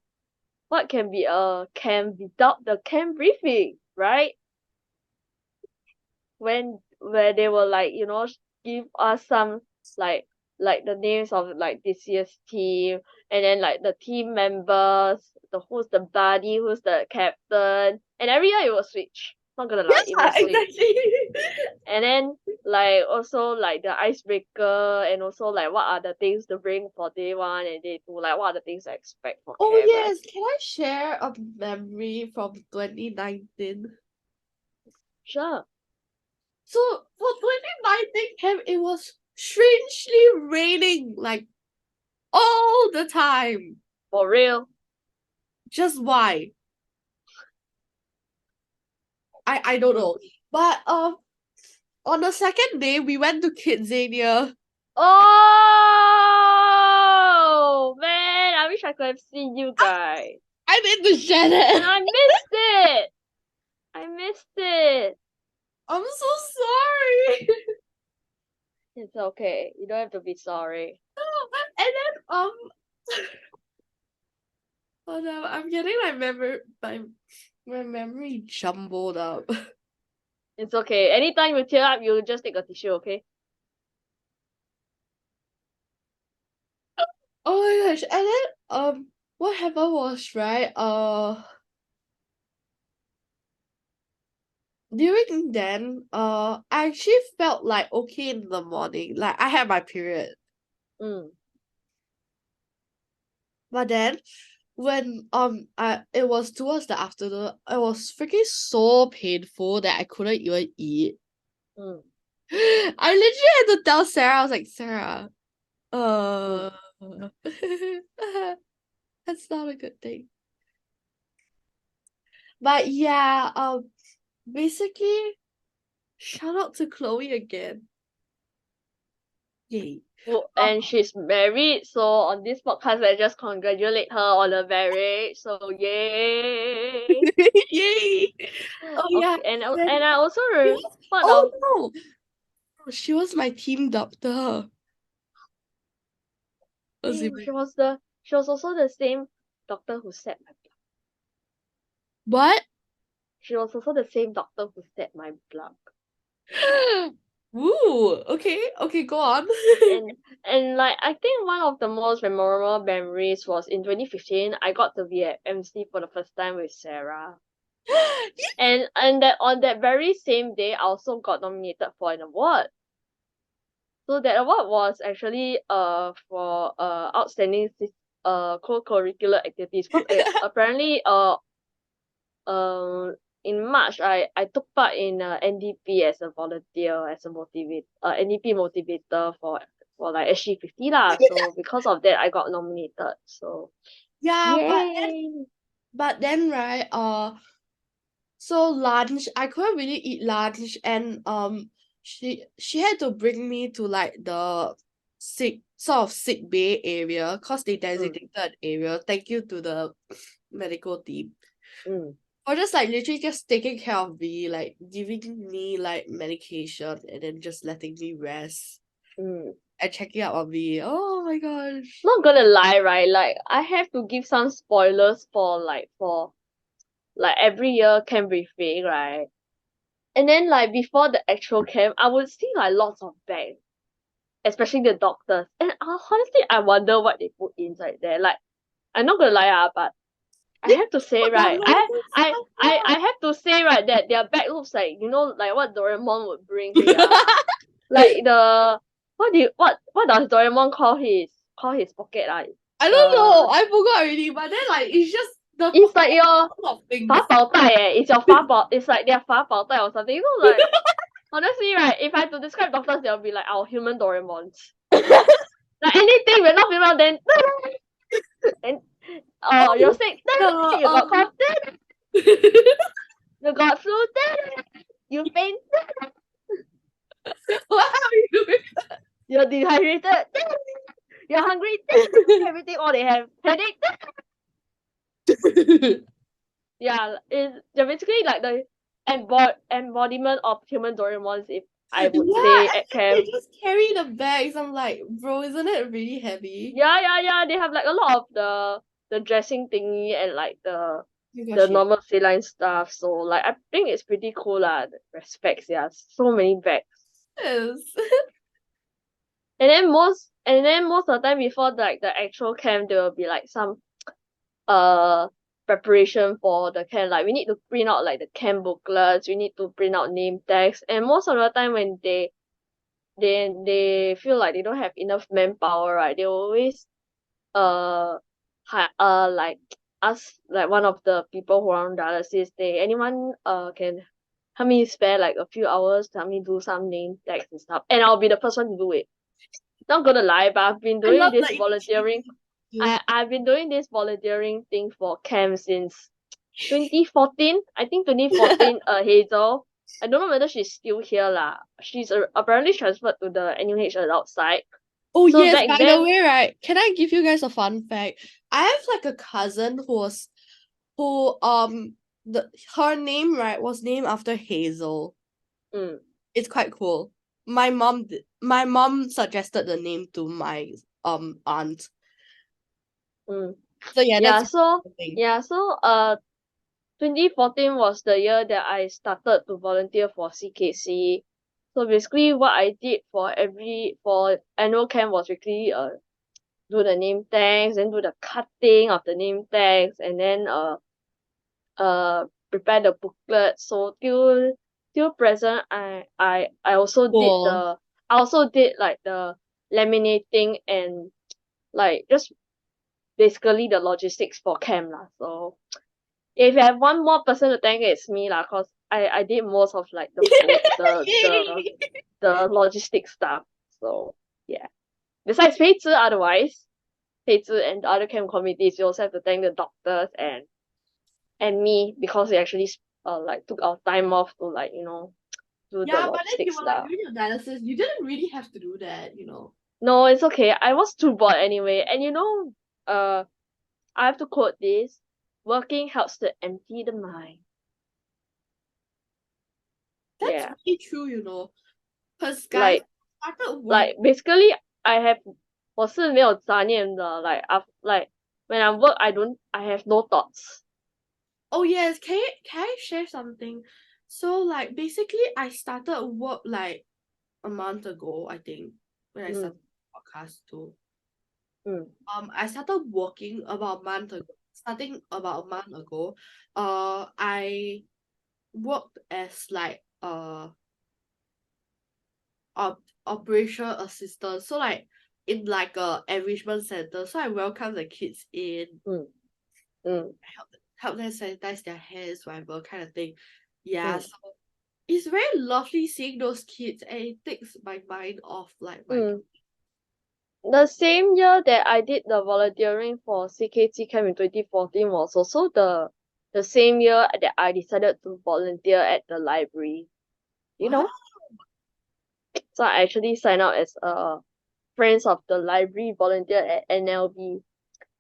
what can be a camp without the camp briefing, right? Where they will like, you know, give us some like the names of like this year's team, and then like the team members, who's the buddy, who's the captain, and every year it will switch. Not gonna lie, it will switch. Exactly. And then like also like the icebreaker, and also like what are the things to bring for day one and day two, like what are the things I expect for Oh camp, right? yes, can I share a memory from 2019? Sure. So for 2019 camp, it was strangely raining like all the time. For real. Just why? I don't know. But on the second day we went to Kidzania. Oh man, I wish I could have seen you guys. I need to share that. And I missed it. I missed it. I'm so sorry. It's okay. You don't have to be sorry. And then hold on, I'm getting my memory jumbled up. It's okay. Anytime you tear up, you just take a tissue, okay? Oh my gosh. And then what happened was, right, during then, I actually felt like okay in the morning. Like I had my period. But then when it was towards the afternoon, it was freaking so painful that I couldn't even eat. I literally had to tell Sarah, I was like, Sarah, that's not a good thing. But yeah, basically, shout out to Chloe again. Yay. Well, and she's married, so on this podcast, I just congratulate her on the marriage. So yay! Yay! Oh yeah. Okay, and Then I also oh no, she was my team doctor. she was also the same doctor who set my blood. What? She was also the same doctor who set my blood. Woo! Okay, go on. and like I think one of the most memorable memories was in 2015. I got to be at MC for the first time with Sarah. And that on that very same day, I also got nominated for an award. So that award was actually for outstanding co-curricular activities. Because apparently in March I took part in NDP as a volunteer, as a NDP motivator for like SG50 lah. So because of that I got nominated. So yeah, yay! but then right, so lunch, I couldn't really eat lunch, and she had to bring me to like the sick bay area because they designated an area. Thank you to the medical team. Or just like literally just taking care of me, like giving me like medication and then just letting me rest and checking up on me. Oh my gosh. Not gonna lie, right? Like I have to give some spoilers for every year camp briefing, right? And then like before the actual camp, I would see like lots of bags, especially the doctors. And honestly, I wonder what they put inside there. Like I'm not gonna lie, but I have to say, right, I have to say, right, that their bag looks like, you know, like what Doraemon would bring here. Like the what does Doraemon call his pocket like? I don't know. I forgot already. But then like it's just the It's like your of things. 法宝袋 it's your 法宝 it's like their 法宝袋 or something. You know, like honestly, right, if I had to describe doctors, they'll be like our human Doraemons. Like anything we're not female, then and you're sick, you got cough, you got flu, you faint, What are you doing? you're dehydrated, you're hungry, everything all they have. Headache. Yeah, they're basically like the embodiment of human Doraemons, if I would say at camp. They just carry the bags. I'm like, bro, isn't it really heavy? Yeah. They have like a lot of the dressing thingy and like the normal saline stuff. So like I think it's pretty cool lah. Respects, yeah. So many bags. Yes. And then most of the time before like the actual camp, there will be like some preparation for the camp. Like we need to print out like the camp booklets, we need to print out name tags, and most of the time when they feel like they don't have enough manpower, right, they always like ask like one of the people who are on dialysis, anyone can help me spare like a few hours to help me do some name tags and stuff, and I'll be the first one to do it. Not gonna lie, but I've been doing this volunteering. I've been doing this volunteering thing for camp since 2014. I think 2014. Hazel. I don't know whether she's still here lah. She's apparently transferred to the NUH adult side. Oh So yes, back by then, the way, right? Can I give you guys a fun fact? I have like a cousin her name, right, was named after Hazel. It's quite cool. My mom suggested the name to my aunt. So yeah, that's so 2014 was the year that I started to volunteer for CKC. So basically what I did for annual camp was basically do the name tags and do the cutting of the name tags, and then prepare the booklet. So till present, I also did like the laminating and like just basically the logistics for camp lah. So if you have one more person to thank, it's me lah, cause I did most of like the the logistics stuff. So yeah. Besides Pei Zhi, otherwise, Pei Zhi and the other camp committees, you also have to thank the doctors and me, because we actually like took our time off to like, you know, do the logistics. But then you were stuff. like doing your dialysis. You didn't really have to do that, you know. No, it's okay. I was too bored anyway. And you know, I have to quote this: working helps to empty the mind. That's really true, you know. Cause guys, like basically I 是没有杂念的. Like when I work, I have no thoughts. Oh yes, can I share something? So like basically I started work like a month ago, I think, when I started the podcast too. I started working about a month ago. Starting about a month ago, I worked as like operational assistant. So like in like a enrichment center. So I welcome the kids in. Help them sanitize their hands, whatever kind of thing. Yeah, so it's very lovely seeing those kids, and it takes my mind off like my The same year that I did the volunteering for CKC camp in 2014 was also the same year that I decided to volunteer at the library. You know? So I actually signed up as a friends of the library volunteered at NLB.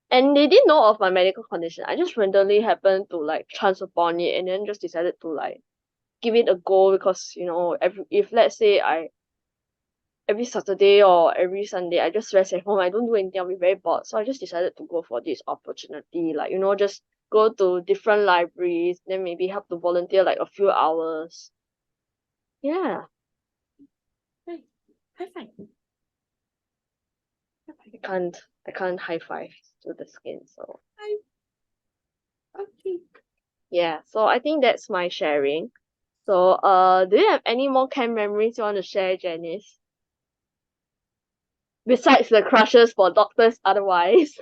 And they didn't know of my medical condition. I just randomly happened to like chance upon it and then just decided to like give it a go because, you know, if let's say every Saturday or every Sunday I just rest at home, I don't do anything, I'll be very bored. So I just decided to go for this opportunity. Like, you know, just go to different libraries, then maybe help to volunteer like a few hours. Yeah. Hey, high five. I can't high five to the skin, so Okay. yeah. So I think that's my sharing. So do you have any more camp memories you want to share, Janice? Besides the crushes for doctors otherwise.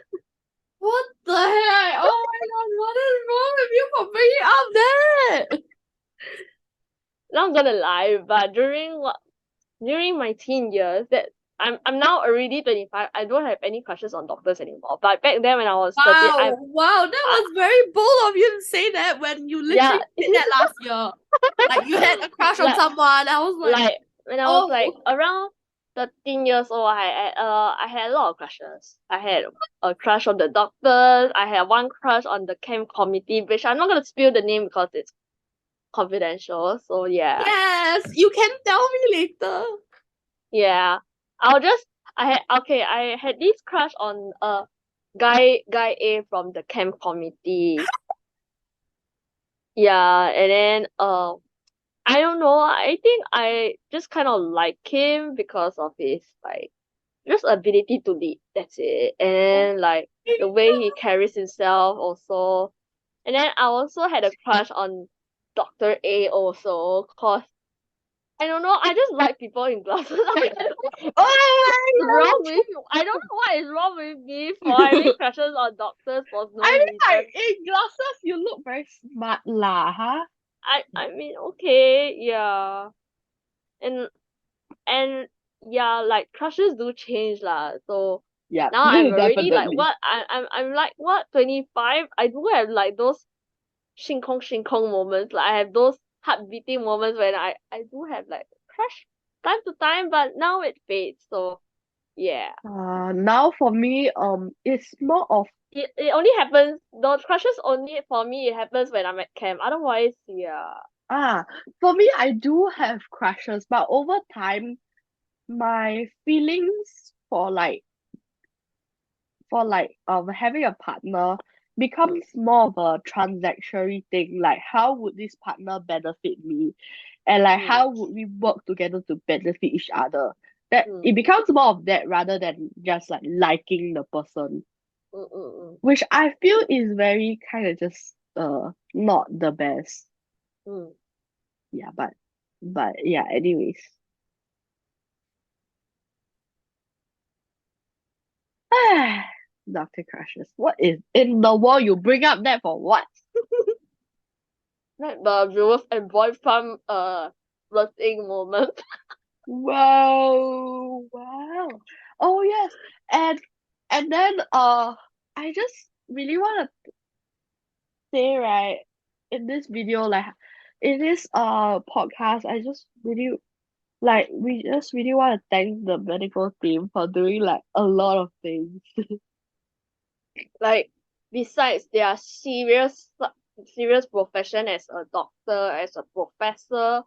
What the heck? Oh my god, what is wrong with you for bringing up that? Not gonna lie, but during my teen years, that I'm now already 25. I don't have any crushes on doctors anymore. But back then when I was 13, Wow, that was very bold of you to say that when you literally did that last year. Like you had a crush on Like- someone. I was like when I was like around 13 years old, I had a lot of crushes. I had a crush on the doctors. I had one crush on the camp committee, which I'm not gonna spill the name because it's confidential. So yeah. yes, you can tell me later. Yeah. I had this crush on guy A from the camp committee. Yeah, and then I don't know, I think I just kind of like him because of his like just ability to lead. That's it. And like the way he carries himself also. And then I also had a crush on Dr. A also, cause I don't know, I just like people in glasses. Oh my I don't know what is wrong with me for having crushes on doctors for no reason. like in glasses you look very smart lah, huh? I mean, okay, yeah. And yeah, like crushes do change lah. So Yeah, now I'm already like definitely. what I'm like what 25. I do have like those 星空 moments. Like I have those heart beating moments when I do have like crush time to time, but now it fades. So yeah. Now for me, it's more of It only happens, those crushes only for me it happens when I'm at camp. Otherwise, yeah. for me I do have crushes, but over time my feelings for having a partner becomes more of a transactionary thing. Like how would this partner benefit me? And like how would we work together to benefit each other? That it becomes more of that rather than just like liking the person. Which I feel is very kind of just not the best. Yeah, but yeah, anyways. Doctor crushes. What is in the world you bring up that for what? Like the viewers and boyfriend flirting moment. Wow, wow. Oh yes. And then I just really wanna say, right, in this video, like in this podcast, I just really like we just really want to thank the medical team for doing like a lot of things. Like besides their serious profession as a doctor, as a professor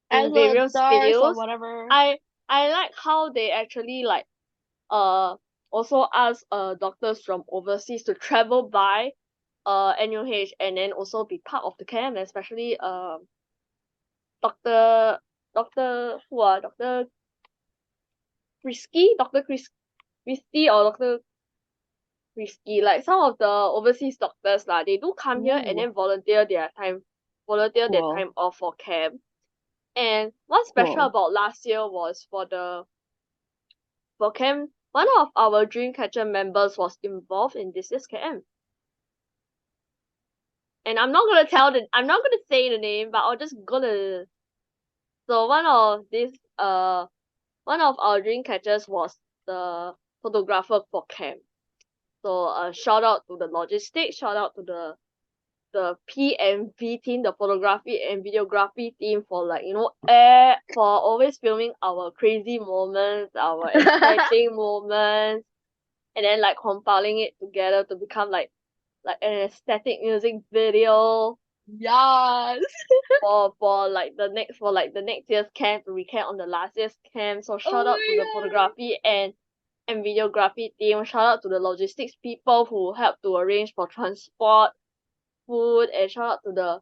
As in a various nurse or fields, whatever. I like how they actually like also ask doctors from overseas to travel by NUH and then also be part of the camp, especially Doctor Doctor who are Doctor Christie or Doctor Risky, like some of the overseas doctors lah, they do come here and Ooh, then volunteer their cool, time off for camp. And what's special cool. about last year was for camp, one of our Dreamcatcher members was involved in this year's camp. And I'm not gonna say the name, but I'm just gonna. So one of our Dreamcatchers was the photographer for camp. So shout out to the logistics, shout out to the the PMV team, the photography and videography team for like, for always filming our crazy moments, our exciting moments, and then like compiling it together to become like an aesthetic music video Yes. for the next year's camp to recap on the last year's camp. So shout Oh out to my the photography and videography team. Shout out to the logistics people who helped to arrange for transport, food, and shout out to the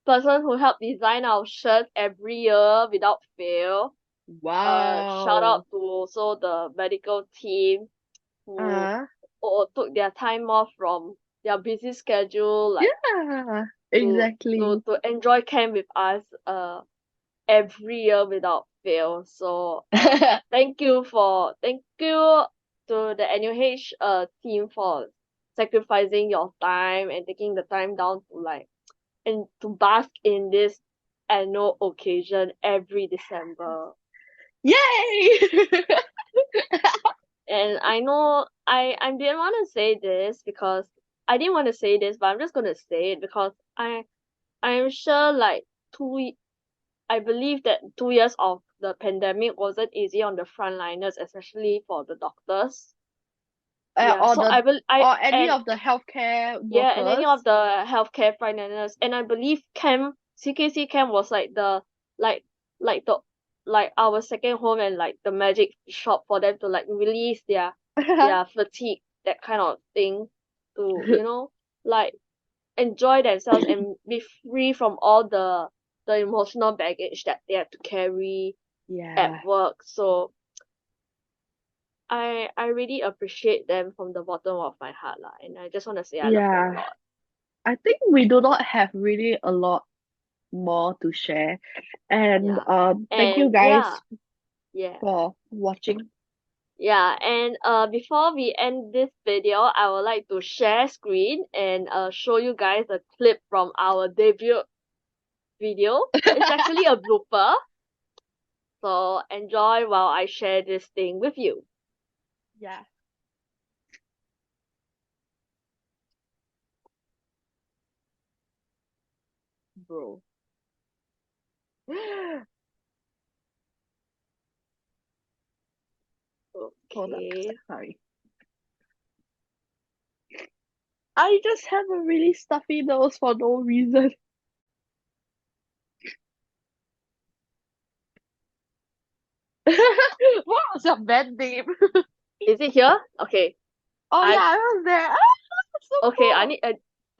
person who helped design our shirts every year without fail. Shout Wow. out to also the medical team who took their time off from their busy schedule, like Yeah, to exactly. enjoy camp with us every year without fail. So thank you to the NUH team for sacrificing your time and taking the time down to like and to bask in this annual occasion every December. Yay! And I know I didn't want to say this because I didn't want to say this, but I'm just gonna say it because I'm sure like I believe that 2 years of the pandemic wasn't easy on the frontliners, especially for the doctors. Yeah, or so I will I or any and of the healthcare yeah, and any workers. of the healthcare frontliners, and I believe CKC camp was like like like the like our second home and like the magic shop for them to like release their fatigue, that kind of thing, to like enjoy themselves and be free from all the emotional baggage that they have to carry at Yeah, work. So I really appreciate them from the bottom of my heart lah, and I just want to say I love them a yeah. lot. I think we do not have really a lot more to share. And Yeah. thank you And guys yeah. for watching. Yeah, and before we end this video, I would like to share screen and show you guys a clip from our debut video. It's actually a blooper. So enjoy while I share this thing with you. Yeah. Bro. Hold up. Okay. Sorry. I just have a really stuffy nose for no reason. What was your band name? Is it here? Okay. Oh yeah, I I was there. Ah, so okay, cool. I need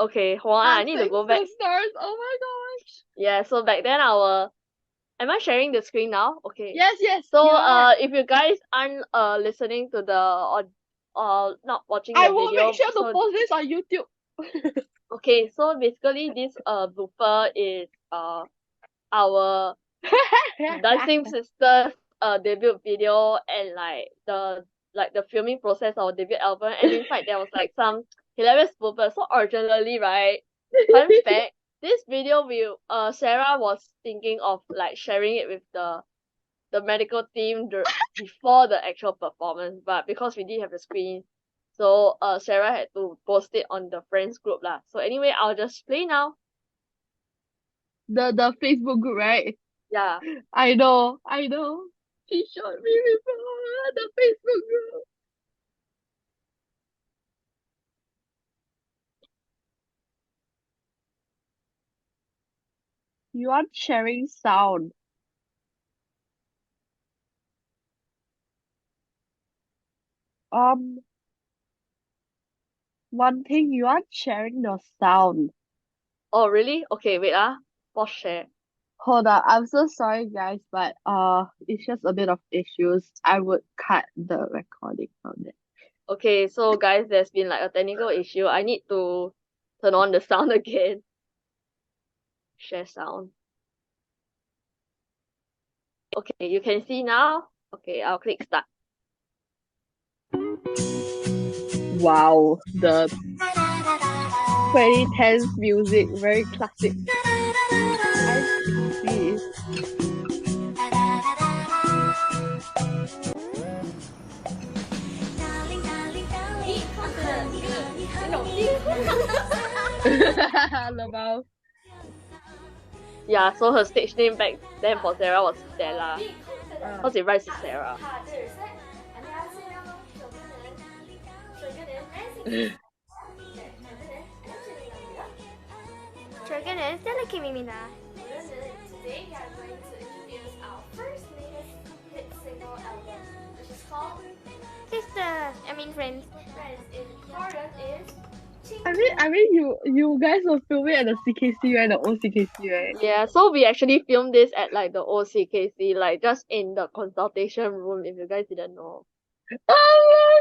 okay, hold on, I need to Dancing go back. Sisters. Oh my gosh. Yeah, so back then am I sharing the screen now? Okay. Yes, yes, So you are. if you guys aren't listening to the or not watching I the will video, make sure to so post this on YouTube. okay, so basically this blooper is our Dancing Sisters debut video and like the filming process of our debut album, and in fact there was like some hilarious bloopers. So originally, right, fun fact, this video Sarah was thinking of like sharing it with the medical team before the actual performance, but because we didn't have the screen, so Sarah had to post it on the friends group lah. So anyway, I'll just play now. The Facebook group, right? Yeah. I know. She showed me before the Facebook group. You are sharing sound. One thing, you are sharing your sound. Oh really? Okay, wait pause share. Hold on, I'm so sorry guys, but it's just a bit of issues. I would cut the recording from it. Okay, so guys, there's been like a technical issue. I need to turn on the sound again. Share sound. Okay, you can see now. Okay, I'll click start. Wow, the 2010s music, very classic. I see. Lmao. Yeah, so her stage name back then for Sarah was Stella. Because it rhymes with Sarah. 저기는 셀레킴입니다. Today we are going to introduce our first latest hit single album, which is called Sisters, I mean friends. Friends. In Korean is I mean, you guys were filming at the CKC, right? The old CKC, right? Yeah, so we actually filmed this at like the old CKC, like just in the consultation room, if you guys didn't know. Oh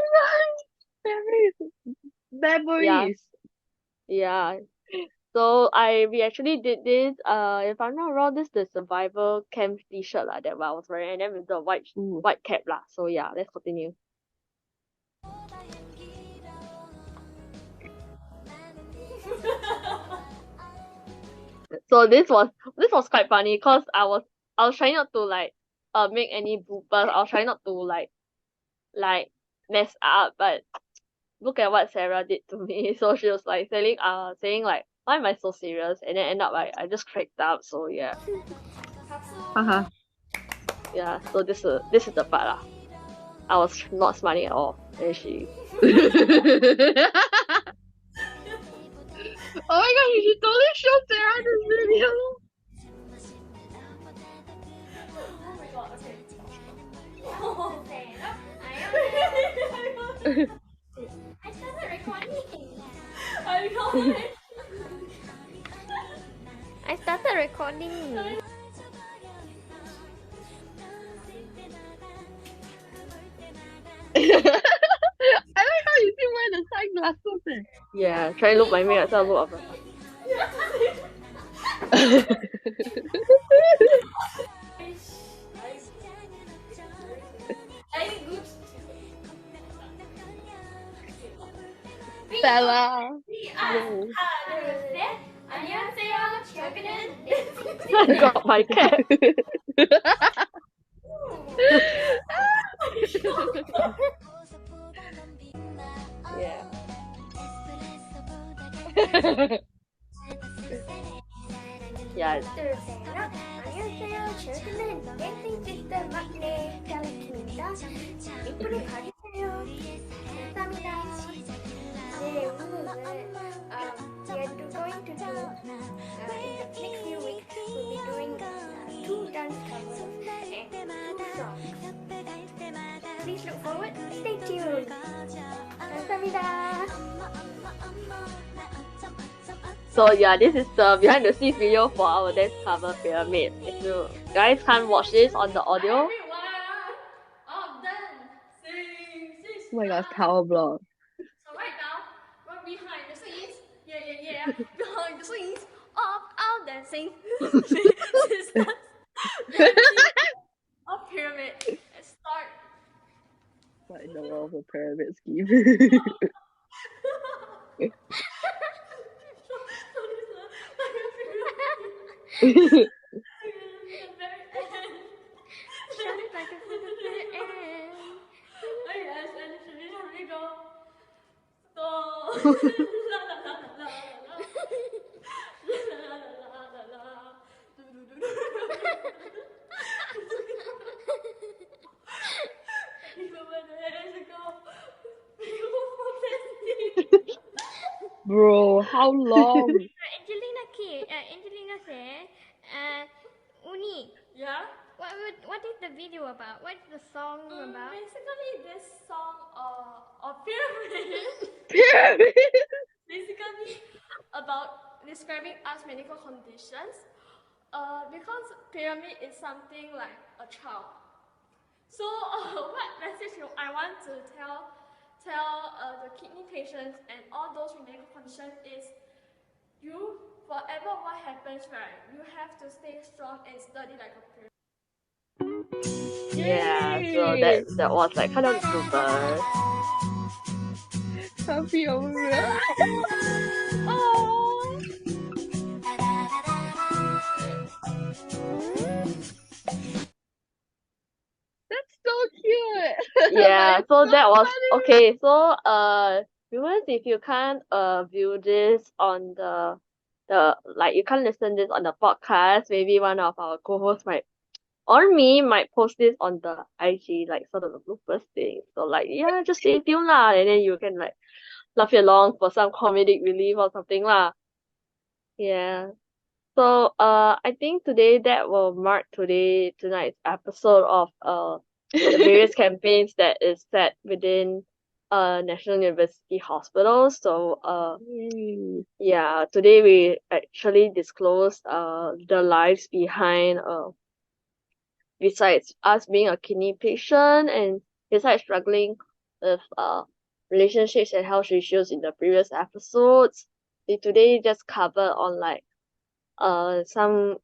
my god! Memories. Yeah. So we actually did this, if I'm not wrong, this is the survival camp t-shirt that I was wearing, and then with the white cap lah. So yeah, let's continue. So this was quite funny because I was trying not to like make any bloopers. I was trying not to like mess up, but look at what Sarah did to me. So she was like saying like, why am I so serious? And then end up like I just cracked up. So yeah. Haha. Yeah, so this is the part lah. I was not smiling at all. And she Oh my god, you should totally show Sarah this video. oh my god, okay. I started recording. I know it. I started recording. I like how you still wear the sunglasses. Eh. yeah, try to look my mirror, so I look up. Stella. 안녕하세요. 저기는 I got my cap. Yeah. Yeah. 안녕하세요. 저기는 댄싱 시스터 막내 셀레킴입니다. 이쁘게 봐주세요. 감사합니다. 네, 오늘은 we are going to do in the next few weeks we'll be doing 2 dance covers and 2 songs. Please look forward. Stay tuned. 감사합니다. So yeah, this is the behind the scenes video for our dance cover pyramid. If you guys can't watch this on the audio, Oh my god, tower block. So right now, we're behind the scenes. Yeah. Behind the scenes of our dancing sisters. Of pyramid. Let's start. What in the world of a pyramid scheme? Bro, how long? Angelina said, Uni, Yeah? what is the video about? What is the song about? Basically, this song of pyramid Pyramid? basically about describing us medical conditions. Because pyramid is something like a child. So what message I want to tell the kidney patients and all those with medical conditions is, you, whatever what happens, right, you have to stay strong and study like a pyramid. yeah. So that was like kind of super. Happy over. That's so cute. Yeah. It's So so that was funny. okay. So viewers, if you can't view this on the like you can't listen this on the podcast, maybe one of our co-hosts might or me might post this on the IG, like sort of the bloopers thing. So like yeah, just stay tuned lah, and then you can like laugh along for some comedic relief or something lah. Yeah. So I think today that will mark tonight's episode of the various campaigns that is set within National University Hospitals. So Yay. yeah, today we actually disclosed the lives behind besides us being a kidney patient and besides struggling with relationships and health issues in the previous episodes. We today just covered on like some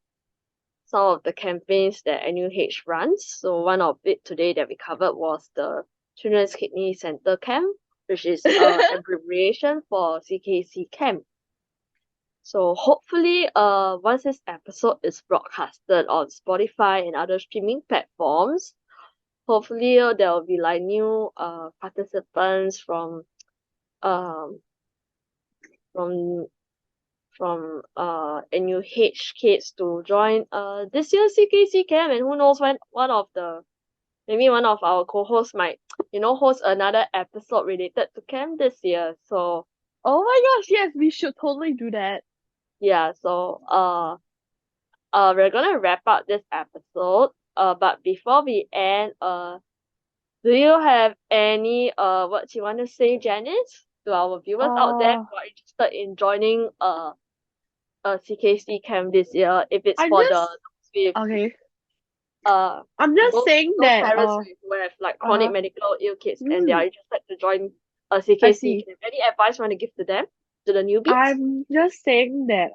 of the campaigns that NUH runs. So one of it today that we covered was the Children's Kidney Center Camp, which is abbreviation for CKC Camp. So hopefully once this episode is broadcasted on Spotify and other streaming platforms, hopefully there will be like new participants um from NUH kids to join this year's CKC camp, and who knows when maybe one of our co-hosts might host another episode related to camp this year. So Oh my gosh, yes, we should totally do that. yeah, so we're gonna wrap up this episode. But before we end, do you have any what you want to say, Janice, to our viewers out there who are interested in joining a CKC camp this year? If it's for those with Okay. I'm just saying those that parents who have like chronic medical ill kids and they are interested to join a CKC see. camp. Any advice you want to give to them, to the newbies? I'm just saying that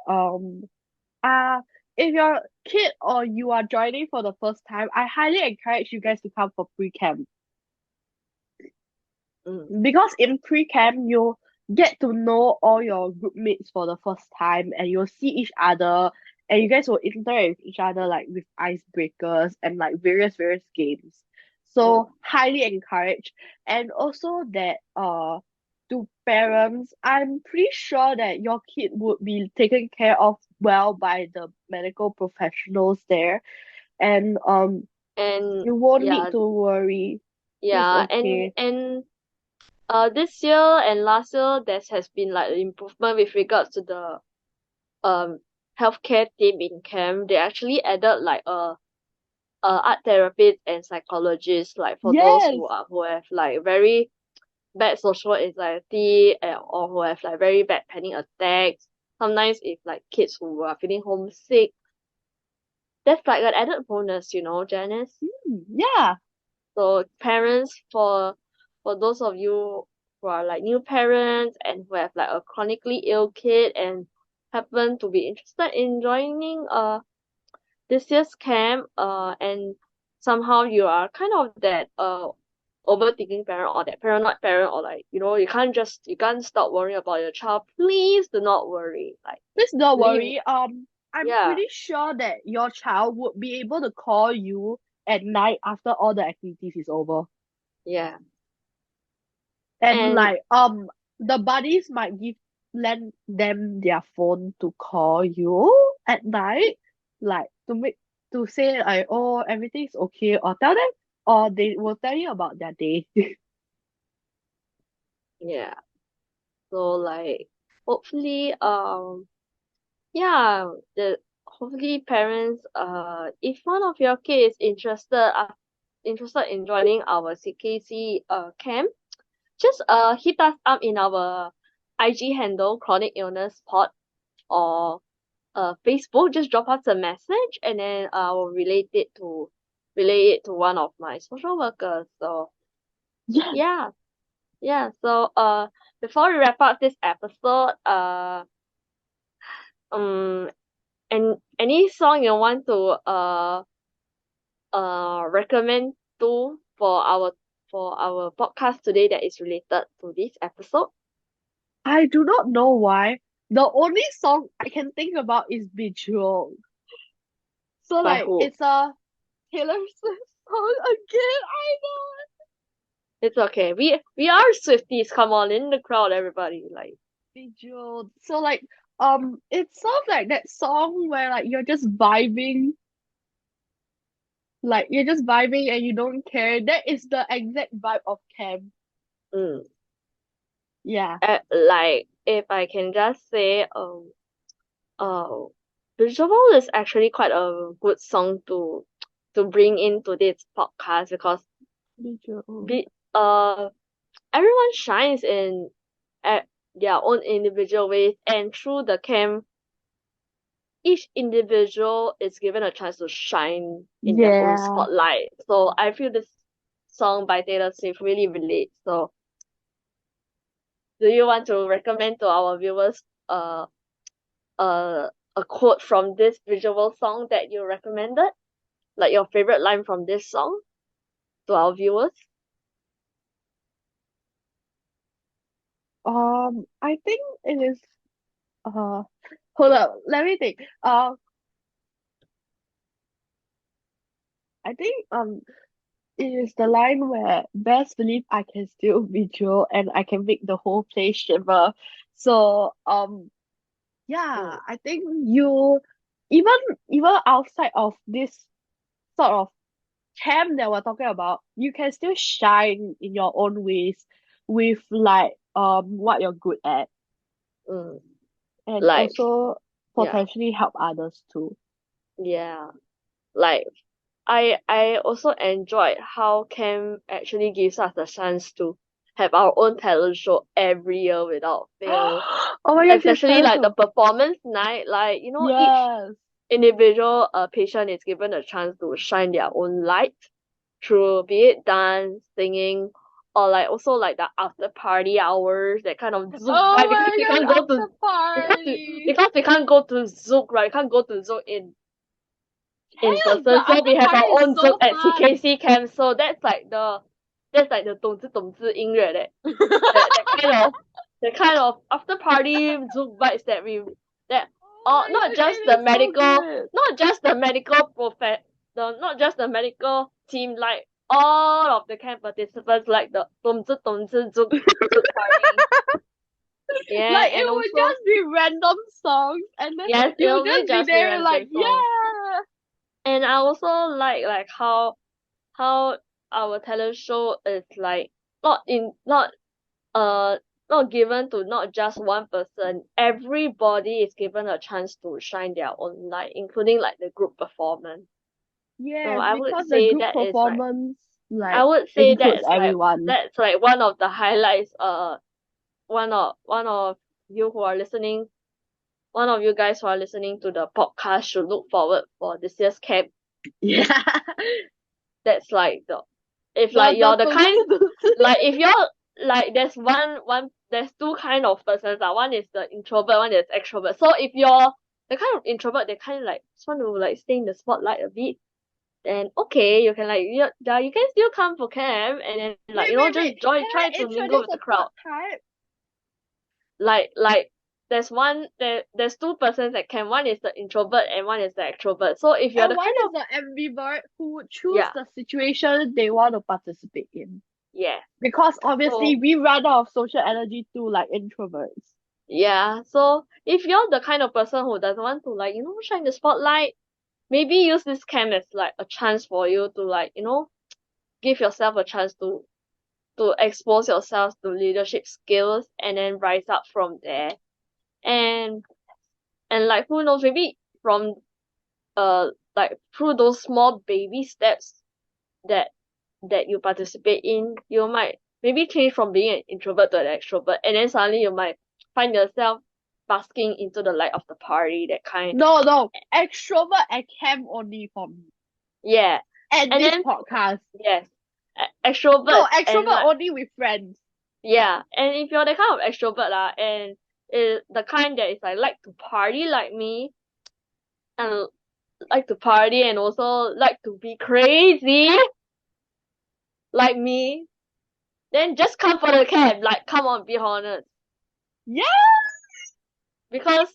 if your kid or you are joining for the first time, I highly encourage you guys to come for pre-camp. Because in pre-camp you get to know all your group mates for the first time and you'll see each other and you guys will interact with each other like with icebreakers and like various games. So highly encourage. And also that to parents, I'm pretty sure that your kid would be taken care of well by the medical professionals there. And And you won't yeah, need to worry. yeah, It's okay. and this year and last year there has been like an improvement with regards to the healthcare team in camp. They actually added like art therapists and psychologists, like for those who have like very bad social anxiety or who have like very bad panic attacks. Sometimes if like kids who are feeling homesick, that's like an added bonus, Janice. Yeah. So parents, for those of you who are like new parents and who have like a chronically ill kid and happen to be interested in joining this year's camp and somehow you are kind of that overthinking parent or that paranoid parent, or like you can't stop worrying about your child, please do not worry. Like Please don't leave worry. I'm pretty sure that your child would be able to call you at night after all the activities is over. Yeah. And like the buddies might lend them their phone to call you at night, like to say like, oh, everything's okay, or tell them, or they will tell you about their day. Yeah. So like hopefully yeah, hopefully parents if one of your kids interested in joining our CKC camp, just hit us up in our IG handle Chronic Illness Pod or Facebook. Just drop us a message and then I will relay it to one of my social workers. So yeah. So before we wrap up this episode, and any song you want to recommend to for our podcast today that is related to this episode? I do not know why. The only song I can think about is Bejeweled. So By like who? it's a Taylor Swift song again. I know. It's okay. We are Swifties. Come on, in the crowd, everybody. Like, Bejeweled. So like it sounds like that song where like you're just vibing, and you don't care. That is the exact vibe of camp. mm. Yeah. Like if I can just say, Visual is actually quite a good song to bring into this podcast because Bejeweled. be everyone shines in at their own individual ways, and through the camp, each individual is given a chance to shine in their own Yeah. spotlight. So I feel this song by Taylor Swift really relates. So do you want to recommend to our viewers a quote from this visual song that you recommended? Like your favorite line from this song to our viewers? I think it is hold up, let me think. I think it is the line where best believe I can still be Joe and I can make the whole place shiver. So yeah, I think you even outside of this sort of camp that we're talking about, you can still shine in your own ways with like what you're good at, Mm, and like also yeah, potentially help others too. yeah. Like I also enjoyed how camp actually gives us the chance to have our own talent show every year without fail. Oh my gosh, yes, Especially like the performance night, like each yes. individual patient is given a chance to shine their own light through be it dance, singing, or like also like the after party hours, that kind of Zouk Oh vibe, because my we gosh, can't go after to party. because we can't go to Zouk, right? We can't go to Zouk in Yes, the person, so we after have party our is own Zouk so at fun. CKC camp. So that's like the 懂之音乐 that kind of after party Zouk vibes that Oh my not gosh, just it the is so medical good. not just the medical team, like all of the camp participants, like the 懂之 Zouk party. Yeah, Like it and would also just be random songs, and then yes, you'll it'll be just be just be there like, random songs. yeah. And I also like how our talent show is like not in uh not given to not just one person. Everybody is given a chance to shine their own light, including like the group performance. So Yes, I would because the say group that is like performance I like would say includes everyone. that's like one of the highlights. One of you who are listening, one of you guys who are listening to the podcast should look forward for this year's camp. Yeah. That's like if The like you're the the kind like if you're like there's two kind of persons. One is the introvert, one is extrovert. So if you're the kind of introvert that kind of like just want to like stay in the spotlight a bit, then okay, you can like yeah, you can still come for camp and then like wait, just wait. join, Can try I to mingle introduce with a the crowd. third type? Like there's two persons at camp. One is the introvert and one is the extrovert. So if you're And the one kind is of the ambivert who would choose yeah the situation they want to participate in. yeah Because obviously so we run out of social energy too, like introverts. yeah, so if you're the kind of person who doesn't want to like shine the spotlight, maybe use this camp as like a chance for you to like give yourself a chance to expose yourself to leadership skills and then rise up from there. And like who knows, maybe from like through those small baby steps that you participate in, you might maybe change from being an introvert to an extrovert, and then suddenly you might find yourself basking into the light of the party, that kind. No, extrovert and camp only for me. Yeah. And And this then podcast. yes, extrovert. No, and extrovert like, only with friends. yeah, and if you're the kind of extrovert and the kind that is like to party like me, and like to party and also like to be crazy like me, then just come for the camp. Like, come on, be honest. Yeah. Because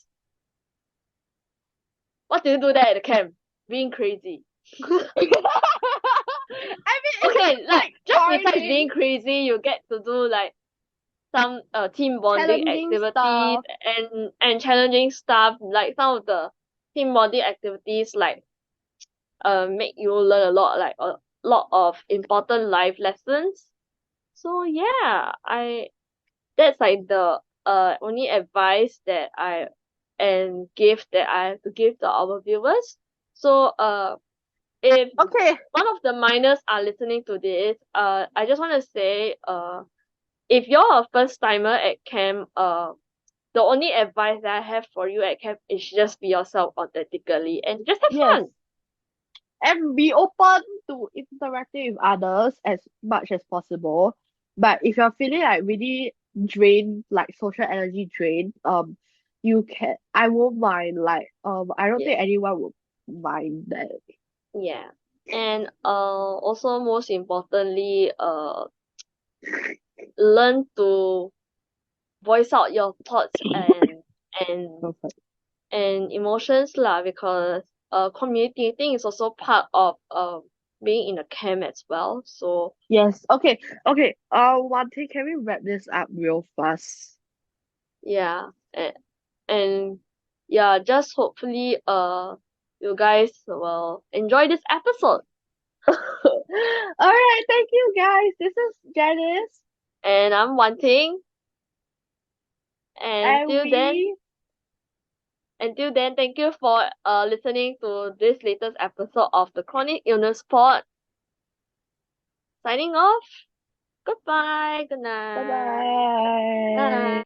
what do you do there at the camp? Being crazy. I mean, Okay, like just besides Boring. being crazy, you get to do like some team bonding Challenging activities stuff. and challenging stuff. Like some of the team bonding activities like make you learn a lot of important life lessons. So yeah, that's like the only advice that I and gift that I have to give to our viewers. So if Okay. one of the minors are listening to this, I just want to say if you're a first timer at camp, the only advice that I have for you at camp is just be yourself authentically and just have Yes. fun. And be open to interacting with others as much as possible. But if you're feeling like really drained, like social energy drained, you can I won't mind. Like I don't Yeah. think anyone would mind that. Yeah. And also most importantly, learn to voice out your thoughts and Perfect. and emotions lah, because communicating is also part of being in a camp as well. So Yes. Okay. Okay. One thing, can we wrap this up real fast? yeah, and yeah, just hopefully you guys will enjoy this episode. All right. Thank you, guys. This is Janice, And I'm wanting. And and until then, thank you for listening to this latest episode of the Chronic Illness Pod. Signing off. Goodbye. Good night. bye bye. Bye.